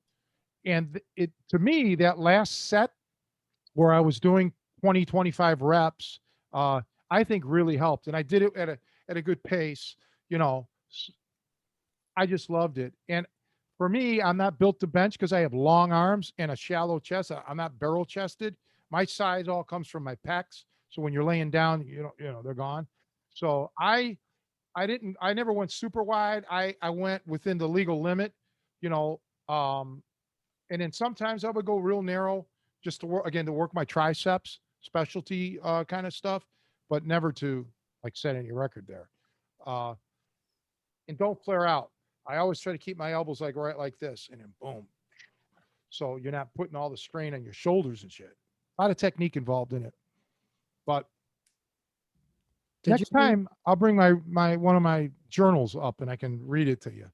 And it to me, that last set where I was doing 20, 25 reps, I think really helped. And I did it at a good pace. You know, I just loved it. And for me, I'm not built to bench because I have long arms and a shallow chest. I'm not barrel chested. My size all comes from my pecs. So when you're laying down, they're gone. So I never went super wide. I went within the legal limit, you know, um, and then sometimes I would go real narrow just to work again to work my triceps, specialty kind of stuff, but never to like set any record there. Uh, and don't flare out. I always try to keep my elbows like right like this, and then boom. So you're not putting all the strain on your shoulders and shit. A lot of technique involved in it. But Did you next time I'll bring my one of my journals up and I can read it to you.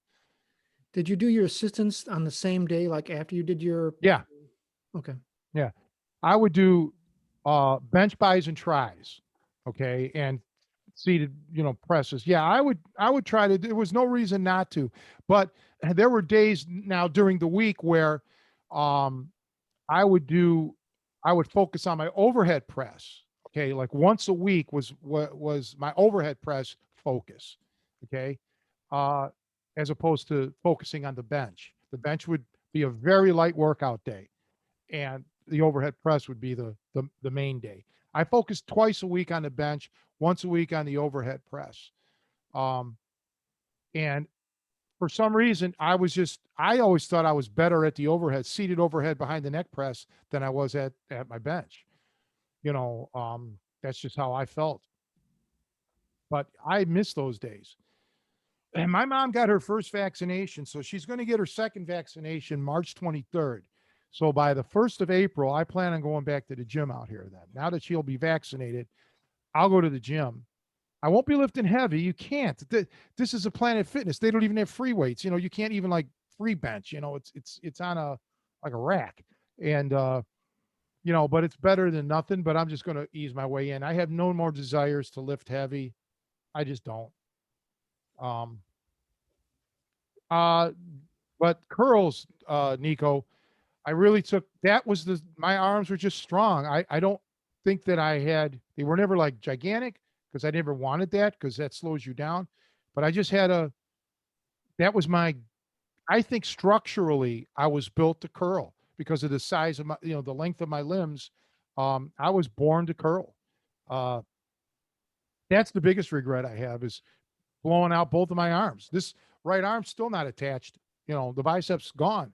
did you do your assistance on the same day, like after you did your? Yeah. Okay. Yeah. I would do bench buys and tries. Okay. And seated, presses. Yeah, I would try to, there was no reason not to. But there were days now during the week where um I would do I would focus on my overhead press. Okay. Like once a week was my overhead press focus. Okay. Uh as opposed to focusing on the bench. The bench would be a very light workout day and the overhead press would be the main day. I focused twice a week on the bench, once a week on the overhead press. Um, and for some reason, I always thought I was better at the overhead, seated overhead behind the neck press than I was at my bench. That's just how I felt. But I miss those days. And my mom got her first vaccination, so she's going to get her second vaccination March 23rd. So by the 1st of April, I plan on going back to the gym out here then. Now that she'll be vaccinated, I'll go to the gym. I won't be lifting heavy. You can't. This is a Planet Fitness. They don't even have free weights. You can't even like free bench. It's on a like a rack. And but it's better than nothing, but I'm just going to ease my way in. I have no more desires to lift heavy. I just don't. Um uh but curls, Nico, I really took that was my arms were just strong. I don't think that they were never like gigantic because I never wanted that because that slows you down. But I just that was I think structurally I was built to curl because of the size of the length of my limbs. I was born to curl. Uh, that's the biggest regret I have is blowing out both of my arms. This right arm's still not attached. The biceps gone.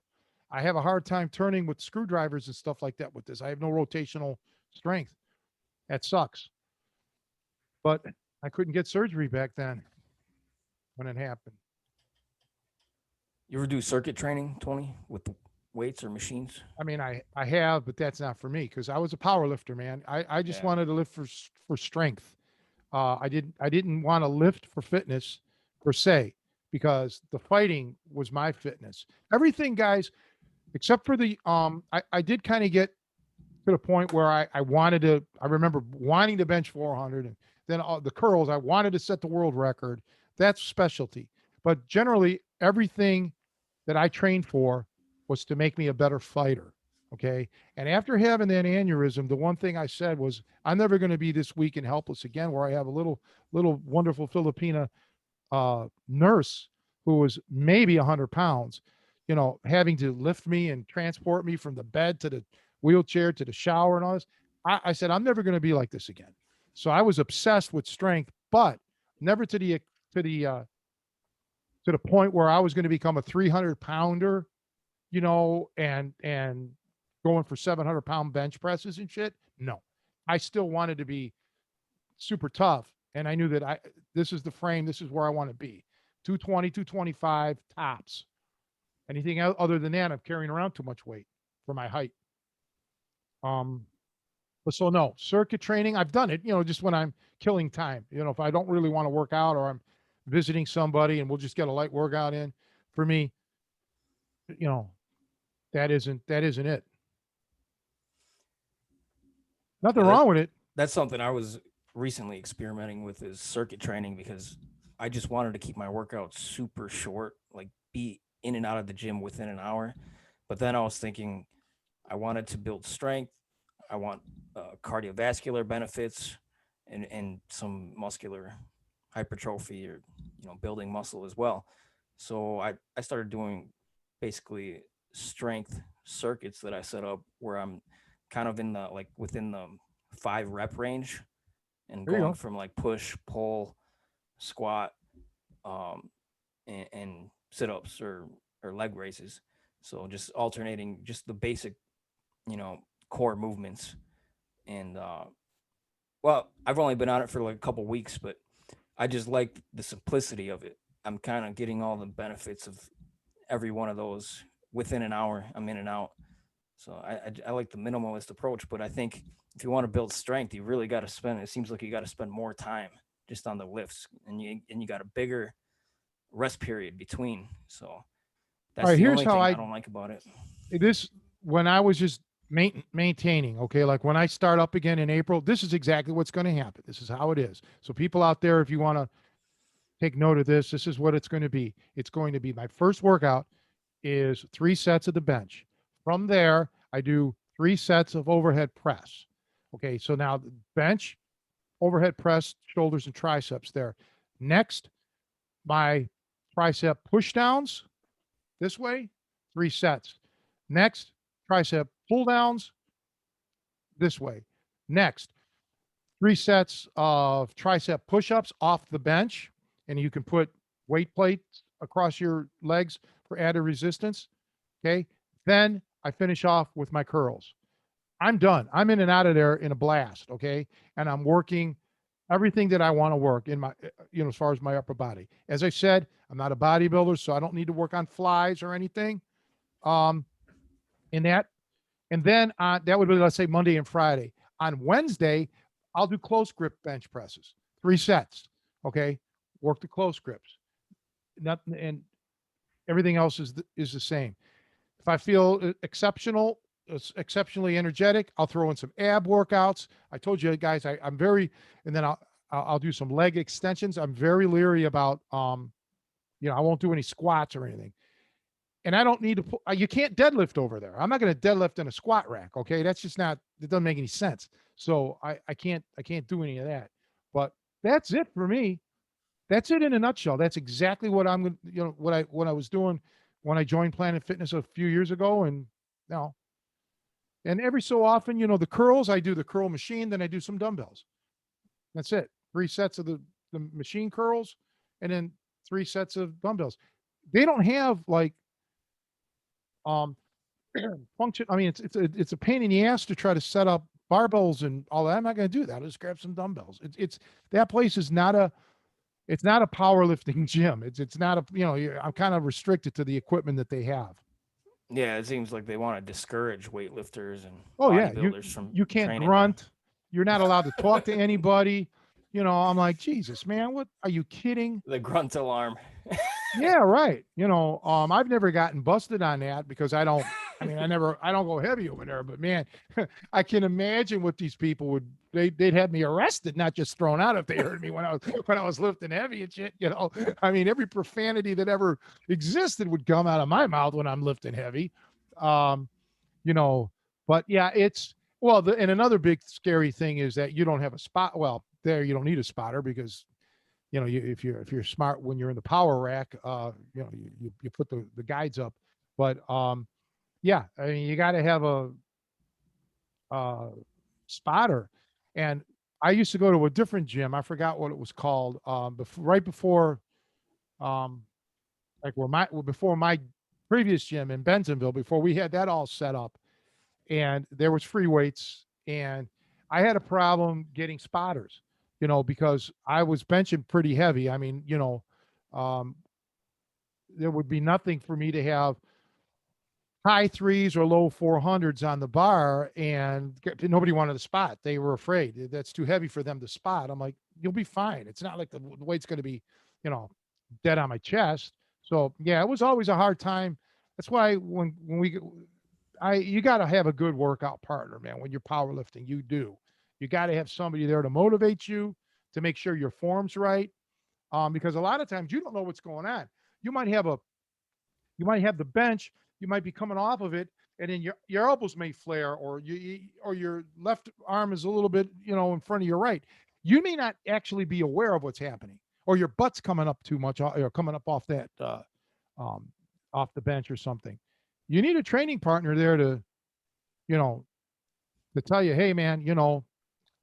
I have a hard time turning with screwdrivers and stuff like that with this. I have no rotational strength. That sucks. But I couldn't get surgery back then when it happened. You ever do circuit training, Tony, with the weights or machines? I mean, I have, but that's not for me because I was a power lifter, man. I just Yeah. wanted to lift for strength. I didn't want to lift for fitness per se because the fighting was my fitness. Everything, guys, except for I did kind of get to the point where I remember wanting to bench 400 and then the curls, I wanted to set the world record. That's specialty. But generally, everything that I trained for was to make me a better fighter. Okay. And after having that aneurysm, the one thing I said was, I'm never going to be this weak and helpless again, where I have a little wonderful Filipina nurse who was maybe 100 pounds, having to lift me and transport me from the bed to the wheelchair to the shower and all this. I said, I'm never going to be like this again. So I was obsessed with strength, but never to the point where I was going to become a 300 pounder, and going for 700-pound bench presses and shit. No, I still wanted to be super tough. And I knew that this is the frame. This is where I want to be. 220, 225 tops. Anything other than that, I'm carrying around too much weight for my height. But so no, circuit training, I've done it, just when I'm killing time, if I don't really want to work out or I'm visiting somebody and we'll just get a light workout in. For me, that isn't it. Nothing Yeah, wrong with it. That's something I was recently experimenting with, is circuit training, because I just wanted to keep my workouts super short, like be in and out of the gym within an hour. But then I was thinking I wanted to build strength. I want cardiovascular benefits and some muscular hypertrophy, or building muscle as well. So I started doing basically strength circuits that I set up, where I'm kind of in the, like, within the 5 rep range, and There you going go. from like push, pull, squat, um, and sit ups or leg raises. So just alternating just the basic, you know, core movements. And well, I've only been on it for like a couple weeks, but I just like the simplicity of it. I'm kind of getting all the benefits of every one of those within an hour. I'm in and out. So I like the minimalist approach, but I think if you want to build strength, you really got to spend. It seems like you got to spend more time just on the lifts, and you got a bigger rest period between. So All that's right, the here's only how thing I don't like about it. this when I was just maintaining, okay, like when I start up again in April, this is exactly what's going to happen. This is how it is. So people out there, if you want to take note of this is what it's going to be. It's going to be, my first workout is 3 sets of the bench. From there, I do 3 sets of overhead press. Okay, so now the bench, overhead press, shoulders and triceps there. Next, my tricep push downs this way, 3 sets. Next, tricep pull downs this way. Next, 3 sets of tricep push-ups off the bench, and you can put weight plates across your legs for added resistance. Okay. Then I finish off with my curls. I'm done. I'm in and out of there in a blast. Okay. And I'm working everything that I want to work in my, as far as my upper body. As I said, I'm not a bodybuilder, so I don't need to work on flies or anything. In that, and then that would be, let's say, Monday and Friday. On Wednesday, I'll do close grip bench presses, 3 sets. Okay. Work the close grips. Nothing, and everything else is the same. If I feel exceptionally energetic, I'll throw in some ab workouts. I told you guys, I'm very, and then I'll do some leg extensions. I'm very leery about, I won't do any squats or anything. And I don't need to you can't deadlift over there. I'm not going to deadlift in a squat rack. Okay. That's just not, it doesn't make any sense. So I can't do any of that, but that's it for me. That's it in a nutshell. That's exactly what I'm going to, what I was doing when I joined Planet Fitness a few years ago. And now, and every so often, the curls, I do the curl machine, then I do some dumbbells. That's it. 3 sets of the machine curls and then 3 sets of dumbbells. They don't have like um function. I mean, it's a pain in the ass to try to set up barbells and all that. I'm not going to do that. I'll just grab some dumbbells. It's that place is not a it's not a powerlifting gym. It's not a I'm kind of restricted to the equipment that they have. Yeah, it seems like they want to discourage weightlifters and Oh yeah, bodybuilders from you can't training there. grunt. You're not allowed to talk to anybody. I'm like, Jesus, man, what are you kidding? The grunt alarm. Yeah, right. I've never gotten busted on that because I don't go heavy over there, but man, I can imagine what these people they'd have me arrested, not just thrown out if they heard me when I was lifting heavy and shit, I mean, every profanity that ever existed would come out of my mouth when I'm lifting heavy. Um, but yeah, and another big scary thing is that you don't have a spot. Well, there you don't need a spotter because if you're smart when you're in the power rack, you put the guides up. But yeah, I mean, you got to have a spotter. And I used to go to a different gym. I forgot what it was called. Right before, before my previous gym in Bentonville, before we had that all set up, and there was free weights, and I had a problem getting spotters. Because I was benching pretty heavy. I mean, um, there would be nothing for me to have high threes or low 400s on the bar, and nobody wanted to spot. They were afraid that's too heavy for them to spot. I'm like, you'll be fine. It's not like the weight's going to be, dead on my chest. So yeah, it was always a hard time. That's why you got to have a good workout partner, man. When you're powerlifting, you got to have somebody there to motivate you, to make sure your form's right. Because a lot of times you don't know what's going on. You might have the bench, you might be coming off of it, and then your elbows may flare, or your left arm is a little bit, in front of your right. You may not actually be aware of what's happening, or your butt's coming up too much, or coming up off that off the bench or something. You need a training partner there to, to tell you, hey man,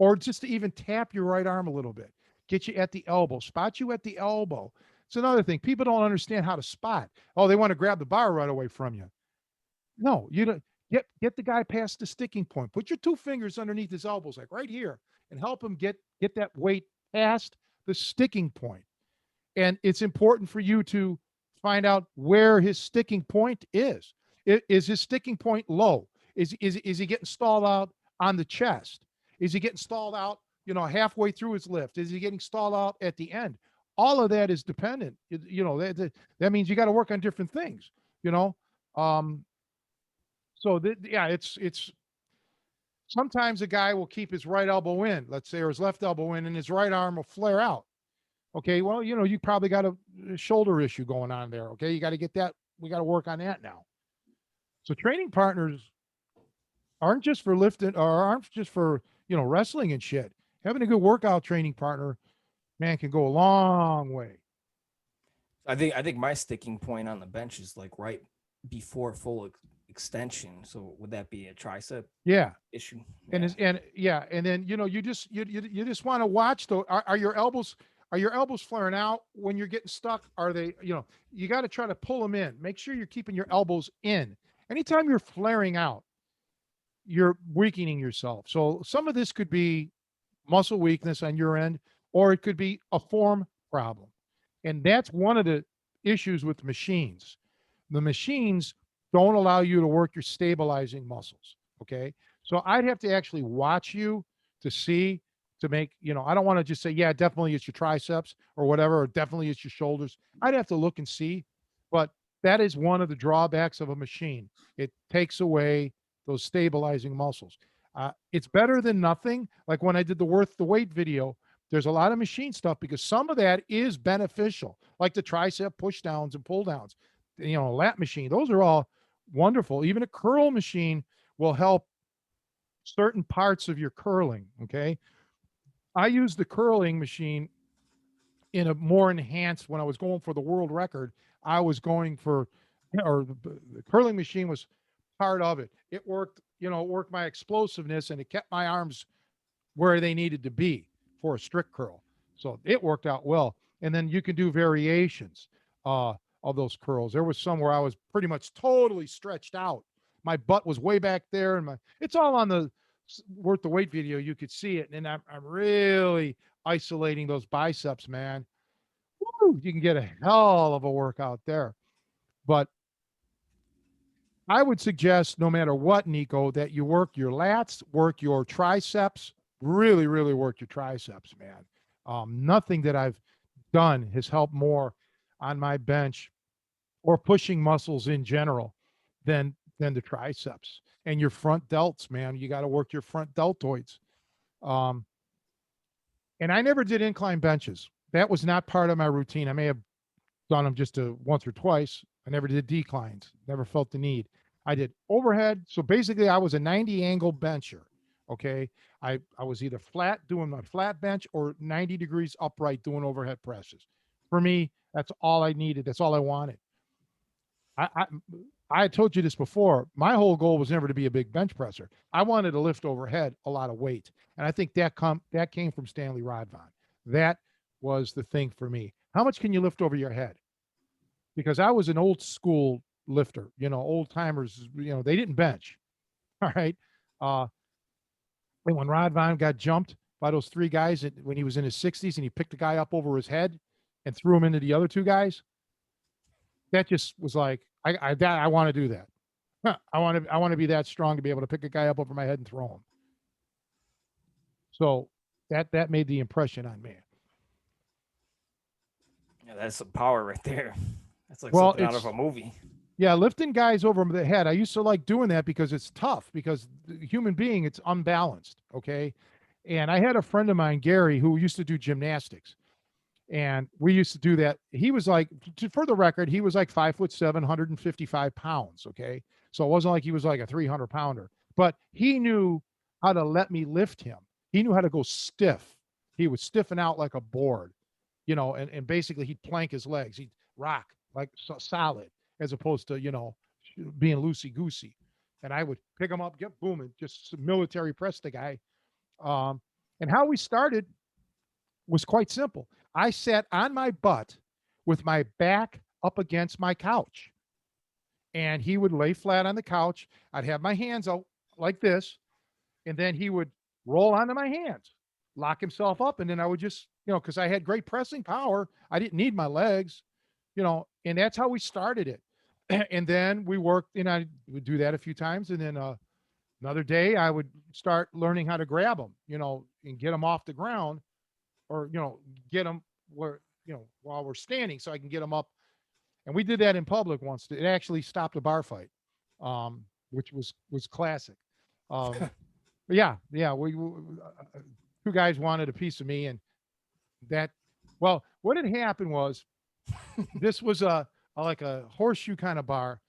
or just to even tap your right arm a little bit, get you at the elbow, spot you at the elbow. It's another thing. People don't understand how to spot. Oh, they want to grab the bar right away from you. No, you don't. Get the guy past the sticking point. Put your 2 fingers underneath his elbows, like right here, and help him get that weight past the sticking point. And it's important for you to find out where his sticking point is. Is his sticking point low? Is he getting stalled out on the chest? Is he getting stalled out, halfway through his lift? Is he getting stalled out at the end? All of that is dependent. That means you got to work on different things, it's sometimes a guy will keep his right elbow in, let's say, or his left elbow in, and his right arm will flare out. Okay, well, you probably got a shoulder issue going on there. Okay, you got to get that. We got to work on that now. So training partners aren't just for lifting, or aren't just for wrestling and shit. Having a good workout training partner, man, can go a long way. I think my sticking point on the bench is like right before full extension. So would that be a tricep issue? Yeah. And then you just want to watch though. Are your elbows flaring out when you're getting stuck? Are they, you got to try to pull them in. Make sure you're keeping your elbows in. Anytime you're flaring out, you're weakening yourself. So some of this could be muscle weakness on your end, or it could be a form problem. And that's one of the issues with machines. The machines don't allow you to work your stabilizing muscles. Okay. So I'd have to actually watch you to see, to make, I don't want to just say, yeah, definitely it's your triceps or whatever, or definitely it's your shoulders. I'd have to look and see. But that is one of the drawbacks of a machine. It takes away those stabilizing muscles. It's better than nothing. Like when I did the worth the weight video, there's a lot of machine stuff because some of that is beneficial, like the tricep push downs and pull downs, lat machine. Those are all wonderful. Even a curl machine will help certain parts of your curling. Okay. I use the curling machine in a more enhanced, when I was going for the world record, I was going for, or the curling machine was part of it. It worked, worked my explosiveness, and it kept my arms where they needed to be for a strict curl. So it worked out well. and then you can do variations of those curls. There was some where I was pretty much totally stretched out. My butt was way back there, and it's all on the Worth the Wait video. You could see it, and I'm really isolating those biceps, man. Woo, you can get a hell of a workout there. But I would suggest, no matter what, Nico, that you work your lats, work your triceps, really, really work your triceps, man. Nothing that I've done has helped more on my bench or pushing muscles in general than the triceps and your front delts, man. You got to work your front deltoids. Um, and I never did incline benches. That was not part of my routine. I may have done them just once or twice. I never did declines. Never felt the need. I did overhead. So basically, I was a 90 angle bencher. Okay. I was either flat doing my flat bench or 90 degrees upright doing overhead presses. For me, that's all I needed. That's all I wanted. I told you this before. My whole goal was never to be a big bench presser. I wanted to lift overhead a lot of weight, and I think that came from Stanley Rodvon. That was the thing for me. How much can you lift over your head? Because I was an old school lifter. Old timers. They didn't bench. All right. And when Rodvon got jumped by those three guys when he was in his 60s, and he picked a guy up over his head and threw him into the other two guys, that just was like, I want to do that. I want to be that strong to be able to pick a guy up over my head and throw him. So that made the impression on me. Yeah, that's some power right there. That's like Well, something out of a movie. Yeah, lifting guys over the head. I used to like doing that because it's tough, because the human being, it's unbalanced. Okay. And I had a friend of mine, Gary, who used to do gymnastics. And we used to do that. He was like, for the record, he was like 5'7", 155 pounds. Okay. So it wasn't like he was like a 300 pounder, but he knew how to let me lift him. He knew how to go stiff. He would stiffen out like a board, and basically he'd plank his legs. He'd rock like solid, as opposed to, being loosey goosey. And I would pick him up, get boom, and just military press the guy. And how we started was quite simple. I sat on my butt with my back up against my couch, and he would lay flat on the couch. I'd have my hands out like this, and then he would roll onto my hands, lock himself up, and then I would just, because I had great pressing power, I didn't need my legs, and that's how we started it. And then we worked, and I would do that a few times, and then another day I would start learning how to grab them, and get them off the ground, or get them while we're standing, so I can get them up. And we did that in public once. It actually stopped a bar fight, which was classic. Yeah, we two guys wanted a piece of me, and well, what had happened was, this was like a horseshoe kind of bar,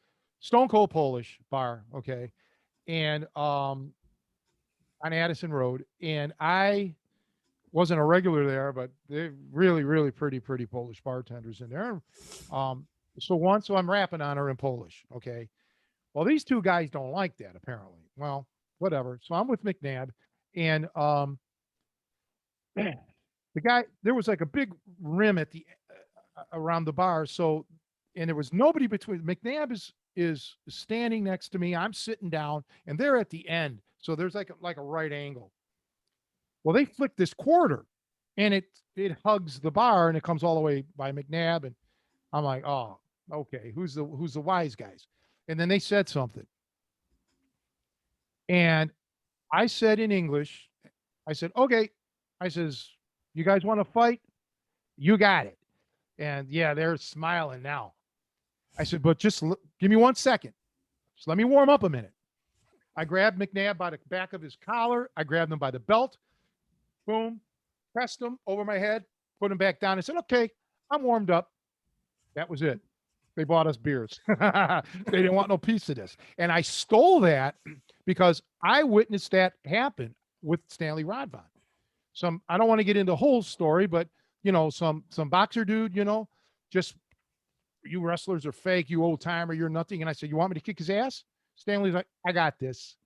stone cold Polish bar. Okay. And on Addison Road, and I wasn't a regular there, but they're really, really pretty Polish bartenders in there. So I'm rapping on her in Polish. Okay. Well, these two guys don't like that, apparently. Well, whatever. So I'm with McNabb, and the guy, there was like a big rim at the around the bar. So, and there was nobody between. McNabb is standing next to me. I'm sitting down, and they're at the end. So there's like a right angle. Well, they flick this quarter, and it hugs the bar, and it comes all the way by McNabb, and I'm like, oh, okay, who's the wise guys? And then they said something, and I said in English, I said, okay. I says, you guys want to fight? You got it. And yeah, they're smiling now. I said, but just give me 1 second. Just let me warm up a minute. I grabbed McNabb by the back of his collar. I grabbed him by the belt. Boom, pressed him over my head, put him back down, and said, okay, I'm warmed up. That was it. They bought us beers. They didn't want no piece of this. And I stole that because I witnessed that happen with Stanley Rodvon. I don't want to get into the whole story, but some boxer dude, just, you wrestlers are fake, you old timer, you're nothing. And I said, you want me to kick his ass? Stanley's like, I got this.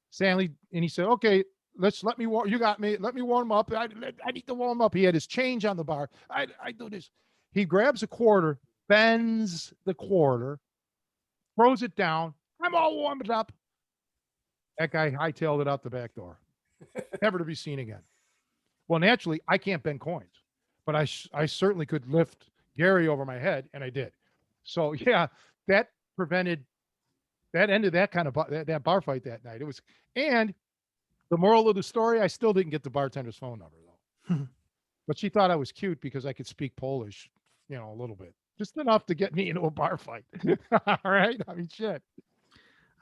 Stanley, and he said, okay, let me warm. You got me. Let me warm up. I need to warm up. He had his change on the bar. I do this. He grabs a quarter, bends the quarter, throws it down. I'm all warmed up. That guy hightailed it out the back door, never to be seen again. Well, naturally, I can't bend coins, but I certainly could lift Gary over my head, and I did. So yeah, that prevented that ended that kind of that bar fight that night. It was, and the moral of the story, I still didn't get the bartender's phone number though. But she thought I was cute because I could speak Polish, a little bit, just enough to get me into a bar fight. All right, I mean, shit.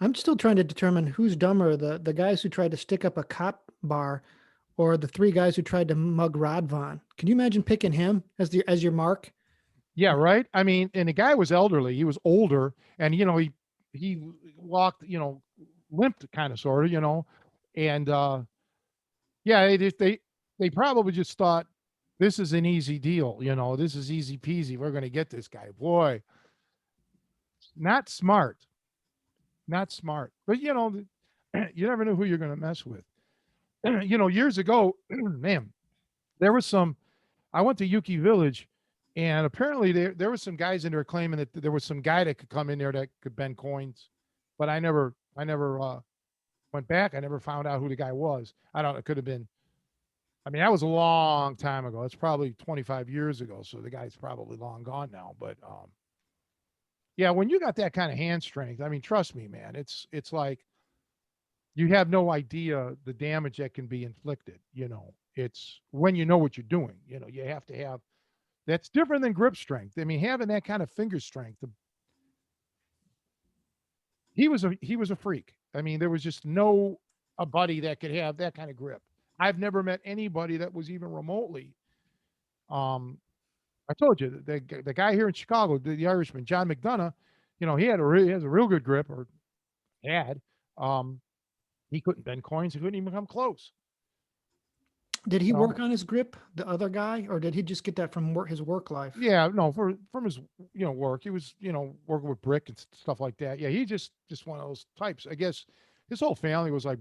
I'm still trying to determine who's dumber, the guys who tried to stick up a cop bar or the three guys who tried to mug Rod Vaughn. Can you imagine picking him as your mark? Yeah, right. I mean, and the guy was elderly. He was older, and he walked, limped kind of sort of, and yeah, they probably just thought this is an easy deal, this is easy peasy. We're going to get this guy. Boy, not smart, not smart. But you never know who you're going to mess with. Years ago, man, there was some. I went to Yuki Village, and apparently there was some guys in there claiming that there was some guy that could come in there that could bend coins, but I never went back. I never found out who the guy was. I don't. It could have been. I mean, that was a long time ago. It's probably 25 years ago, so the guy's probably long gone now. But yeah, when you got that kind of hand strength, I mean, trust me, man, it's like you have no idea the damage that can be inflicted. It's when you know what you're doing. You have to have. That's different than grip strength. I mean, having that kind of finger strength. He was a freak. I mean, there was just no a buddy that could have that kind of grip. I've never met anybody that was even remotely. I told you the guy here in Chicago, the Irishman, John McDonough, he has a real good grip, or had. He couldn't bend coins. He couldn't even come close. Did he work on his grip, the other guy, or did he just get that from his work life? Yeah, no, from his work, he was working with brick and stuff like that. Yeah, he just one of those types. I guess his whole family was like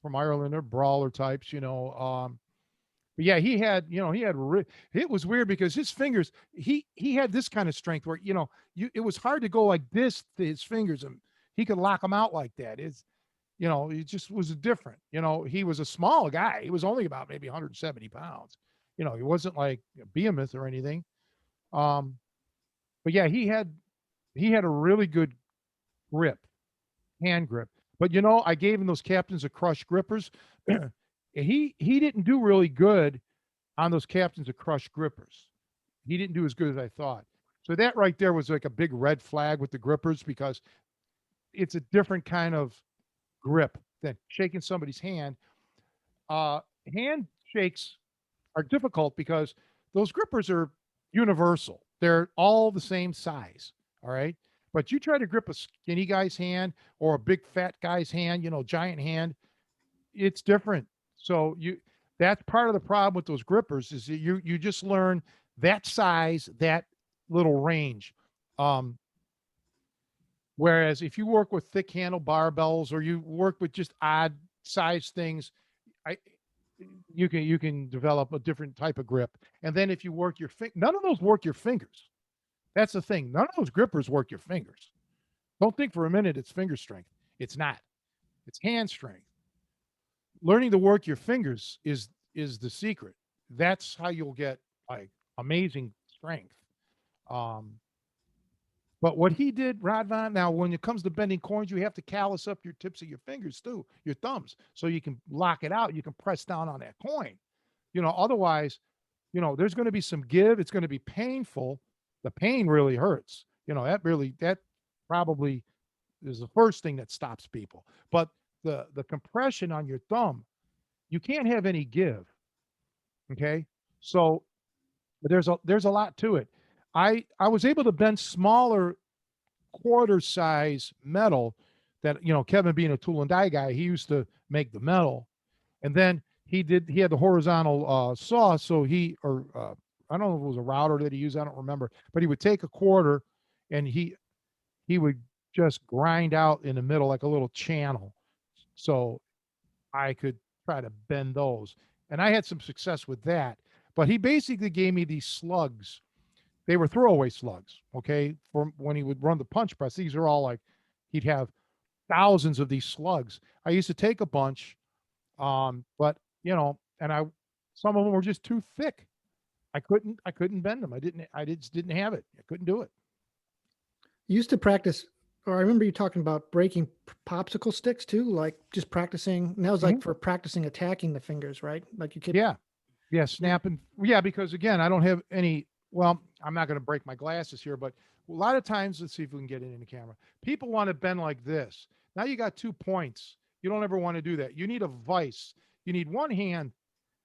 from Ireland. They're brawler types, But yeah, it was weird because his fingers, he had this kind of strength where it was hard to go like this to his fingers, and he could lock them out like that. It just was different. He was a small guy. He was only about maybe 170 pounds. He wasn't like a behemoth or anything. But yeah, he had a really good grip, hand grip. But I gave him those Captains of Crush grippers. He didn't do really good on those Captains of Crush grippers. He didn't do as good as I thought. So that right there was like a big red flag with the grippers, because it's a different kind of grip than shaking somebody's hand. Handshakes are difficult because those grippers are universal. They're all the same size. All right. But you try to grip a skinny guy's hand or a big fat guy's hand, giant hand, it's different. So that's part of the problem with those grippers is that you just learn that size, that little range. Whereas if you work with thick handle barbells or you work with just odd size things, you can develop a different type of grip. And then if you work your none of those work your fingers. That's the thing. None of those grippers work your fingers. Don't think for a minute it's finger strength. It's not. It's hand strength. Learning to work your fingers is the secret. That's how you'll get like amazing strength. But what he did, Rod Vaughn, now when it comes to bending coins, you have to callus up your tips of your fingers too, your thumbs, so you can lock it out. You can press down on that coin. Otherwise, there's going to be some give. It's going to be painful. The pain really hurts. That probably is the first thing that stops people. But the compression on your thumb, you can't have any give. Okay. So there's a lot to it. I was able to bend smaller quarter size metal that, Kevin being a tool and die guy, he used to make the metal. And then he had the horizontal saw. So I don't know if it was a router that he used. I don't remember, but he would take a quarter and he would just grind out in the middle like a little channel. So I could try to bend those. And I had some success with that. But he basically gave me these slugs. They were throwaway slugs, okay? From when he would run the punch press, these are all like he'd have thousands of these slugs. I used to take a bunch, but and some of them were just too thick. I couldn't bend them. I just didn't have it. I couldn't do it. You used to practice, or I remember you talking about breaking popsicle sticks too, like just practicing. And that was like for practicing attacking the fingers, right? Like you could. Yeah. Yeah, snapping. Yeah, because again, I don't have any. Well, I'm not going to break my glasses here, but a lot of times, let's see if we can get it in the camera. People want to bend like this. Now you got 2 points. You don't ever want to do that. You need a vice. You need one hand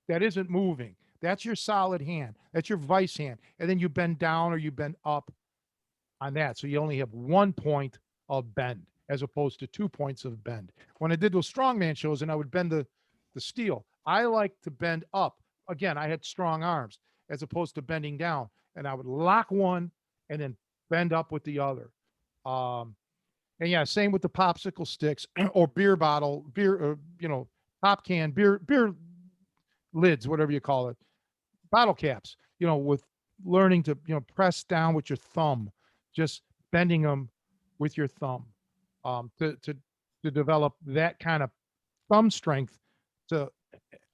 that isn't moving. That's your solid hand. That's your vice hand. And then you bend down or you bend up on that. So you only have 1 point of bend as opposed to 2 points of bend. When I did those strongman shows and I would bend the steel, I like to bend up. Again, I had strong arms as opposed to bending down. And I would lock one and then bend up with the other. And yeah, same with the popsicle sticks or pop can, beer lids, whatever you call it, bottle caps, with learning to, press down with your thumb, just bending them with your thumb, to develop that kind of thumb strength to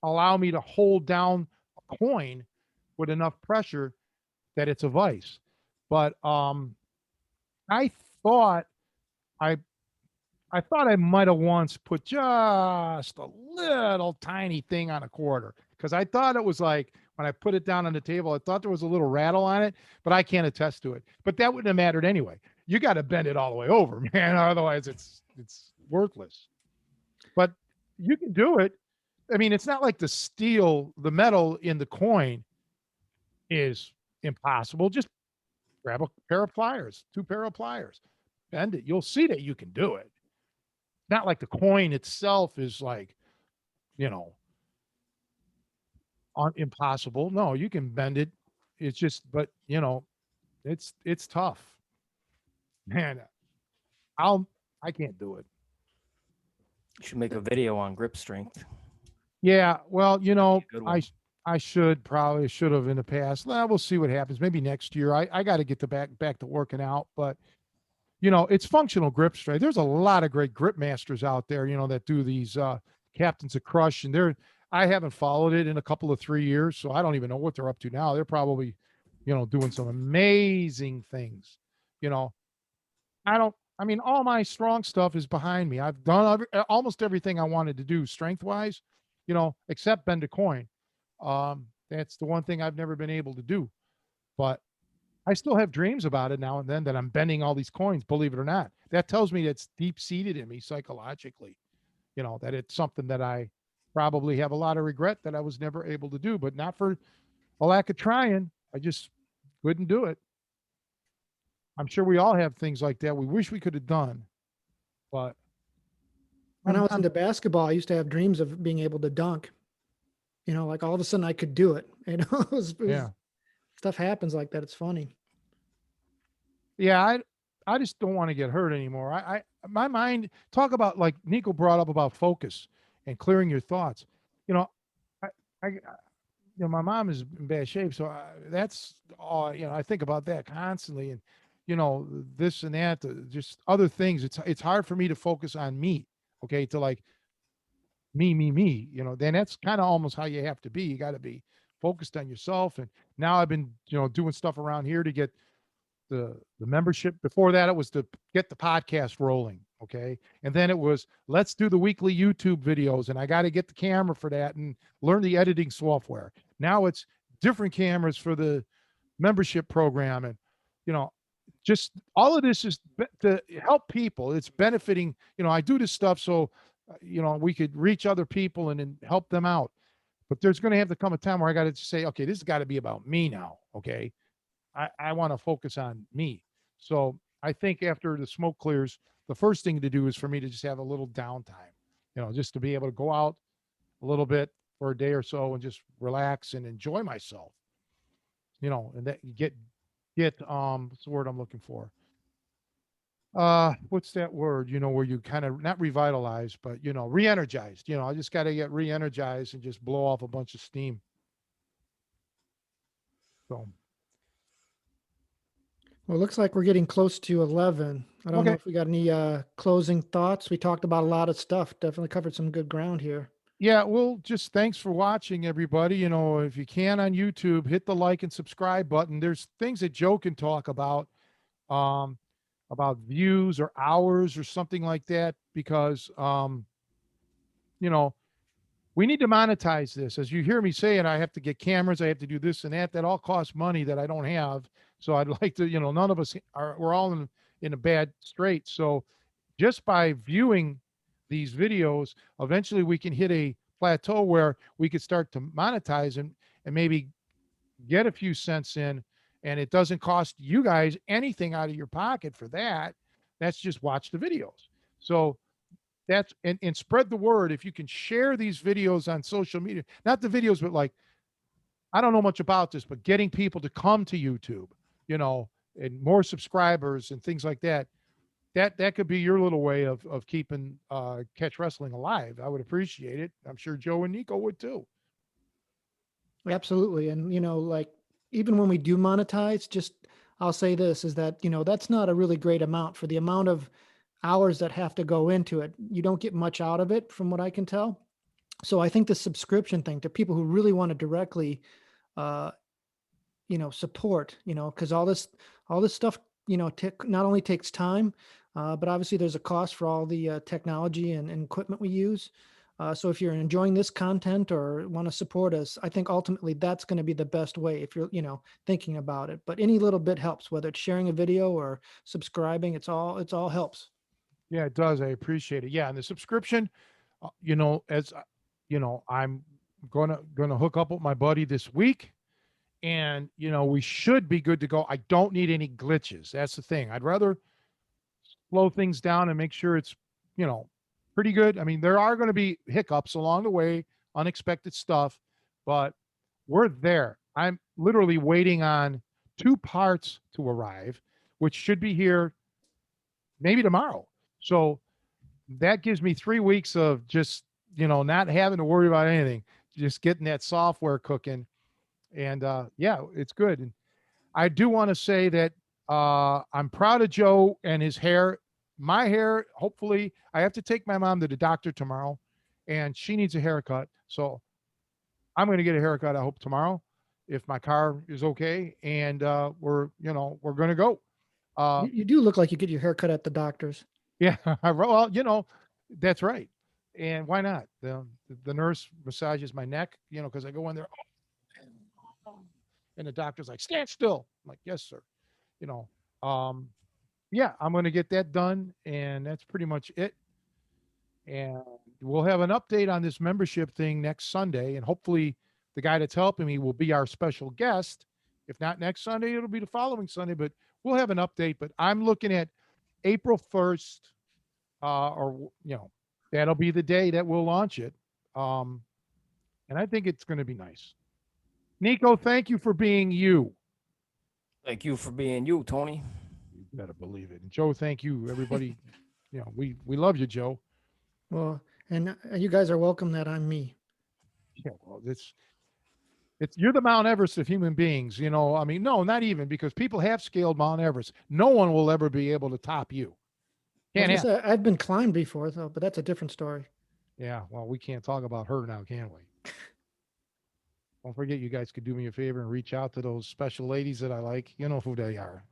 allow me to hold down a coin with enough pressure that it's a vice. But I thought I I thought I might have once put just a little tiny thing on a quarter because I thought it was like when I put it down on the table, I thought there was a little rattle on it, but I can't attest to it. But that wouldn't have mattered anyway. You got to bend it all the way over, man. Otherwise, it's worthless. But you can do it. I mean, it's not like the metal in the coin is impossible. Just grab a pair of pliers, 2 pair of pliers, bend it. You'll see that you can do it. Not like the coin itself is like, you know, impossible. No, you can bend it. It's just, but it's tough, man. I can't do it. You should make a video on grip strength. Yeah, well, That'd be a good one. I should have in the past. Well, we'll see what happens. Maybe next year. I got to get back to working out, but it's functional grip strength. There's a lot of great grip masters out there, that do these Captains of Crush, and I haven't followed it in a couple of 3 years, so I don't even know what they're up to now. They're probably, doing some amazing things. You know, I mean, all my strong stuff is behind me. I've done almost everything I wanted to do strength wise, except bend a coin. That's the one thing I've never been able to do, but I still have dreams about it now and then that I'm bending all these coins, believe it or not. That tells me that's deep seated in me psychologically, that it's something that I probably have a lot of regret that I was never able to do, but not for a lack of trying. I just couldn't do it. I'm sure we all have things like that we wish we could have done, but When I was I'm into basketball, I used to have dreams of being able to dunk. Like all of a sudden I could do it. yeah. Stuff happens like that. It's funny. Yeah, I just don't want to get hurt anymore. My mind, talk about, like Nico brought up, about focus and clearing your thoughts. You know, I my mom is in bad shape, so that's all. I think about that constantly, and this and that, just other things. It's hard for me to focus on me. Okay, to like me. Then that's kind of almost how you have to be. You got to be focused on yourself. And now I've been doing stuff around here to get the membership. Before that, it was to get the podcast rolling. Okay. And then it was, let's do the weekly YouTube videos. And I got to get the camera for that and learn the editing software. Now it's different cameras for the membership program. And, just all of this is to help people. It's benefiting, I do this stuff so, we could reach other people and then help them out. But there's going to have to come a time where I got to say, okay, this has got to be about me now. Okay. I want to focus on me. So I think after the smoke clears, the first thing to do is for me to just have a little downtime, just to be able to go out a little bit for a day or so and just relax and enjoy myself, and that you get what's the word I'm looking for? what's that word, where you kind of not revitalized, but re-energized. I just got to get re-energized and just blow off a bunch of steam. So Well, it looks like we're getting close to 11. I don't know okay. if we got any closing thoughts. We talked about a lot of stuff. Definitely covered some good ground here. Yeah, well, just thanks for watching, everybody. If you can on YouTube, hit the like and subscribe button. There's things that Joe can talk um, about views or hours or something like that, because you know, we need to monetize this. As you hear me saying, I have to get cameras, I have to do this and that. That all costs money that I don't have. So I'd like to, none of us are, we're all in a bad strait. So just by viewing these videos, eventually we can hit a plateau where we could start to monetize and maybe get a few cents in, and it doesn't cost you guys anything out of your pocket for that. That's just watch the videos. So that's and spread the word. If you can share these videos on social media, not the videos, but like, I don't know much about this, but getting people to come to YouTube, and more subscribers and things like that. That could be your little way of keeping catch wrestling alive. I would appreciate it. I'm sure Joe and Nico would too. Absolutely. And, like even when we do monetize, just I'll say this is that, that's not a really great amount for the amount of hours that have to go into it. You don't get much out of it from what I can tell. So I think the subscription thing to people who really want to directly, uh, support, because all this stuff, not only takes time, but obviously there's a cost for all the technology and equipment we use. So if you're enjoying this content or want to support us, I think ultimately that's going to be the best way if you're, thinking about it. But any little bit helps, whether it's sharing a video or subscribing, it's all helps. Yeah, it does. I appreciate it. Yeah, and the subscription, as I'm gonna hook up with my buddy this week, and we should be good to go. I don't need any glitches. That's the thing. I'd rather slow things down and make sure it's you know pretty good. I mean, there are going to be hiccups along the way, unexpected stuff, but we're there. I'm literally waiting on two parts to arrive, which should be here maybe tomorrow. So that gives me 3 weeks of just not having to worry about anything, just getting that software cooking. And yeah, it's good. And I do want to say that I'm proud of Joe and his hair. My hair, hopefully, I have to take my mom to the doctor tomorrow, and she needs a haircut. So I'm going to get a haircut, I hope, tomorrow, if my car is okay. And we're going to go. Uh, You do look like you get your hair cut at the doctor's. yeah, well, that's right. And why not? The nurse massages my neck, because I go in there, and the doctor's like, stand still. I'm like, yes, sir. You know, um, yeah, I'm going to get that done, and that's pretty much it. And we'll have an update on this membership thing next Sunday, and hopefully, the guy that's helping me will be our special guest. If not next Sunday, it'll be the following Sunday, but we'll have an update. But I'm looking at April 1st, or that'll be the day that we'll launch it. Um, and I think it's going to be nice. Nico, thank you for being you. Thank you for being you, Tony. You better believe it. And Joe, thank you, everybody. We love you, Joe. Well, and you guys are welcome that I'm me. Yeah, well, it's you're the Mount Everest of human beings. I mean, no, not even, because people have scaled Mount Everest. No one will ever be able to top you. I was Can't gonna happen. say, I've been climbed before, though, but that's a different story. Yeah, well, we can't talk about her now, can we? Don't forget, you guys could do me a favor and reach out to those special ladies that I like. You know who they are.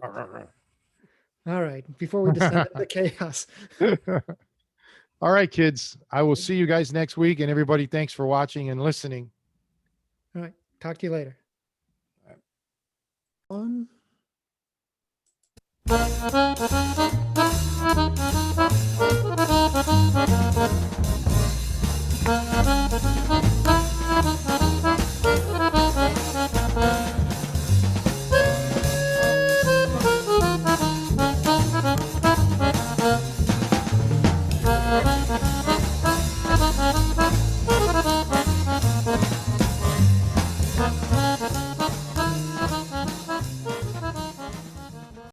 All right, before we descend into chaos. All right, kids. I will see you guys next week. And everybody, thanks for watching and listening. All right, talk to you later. One.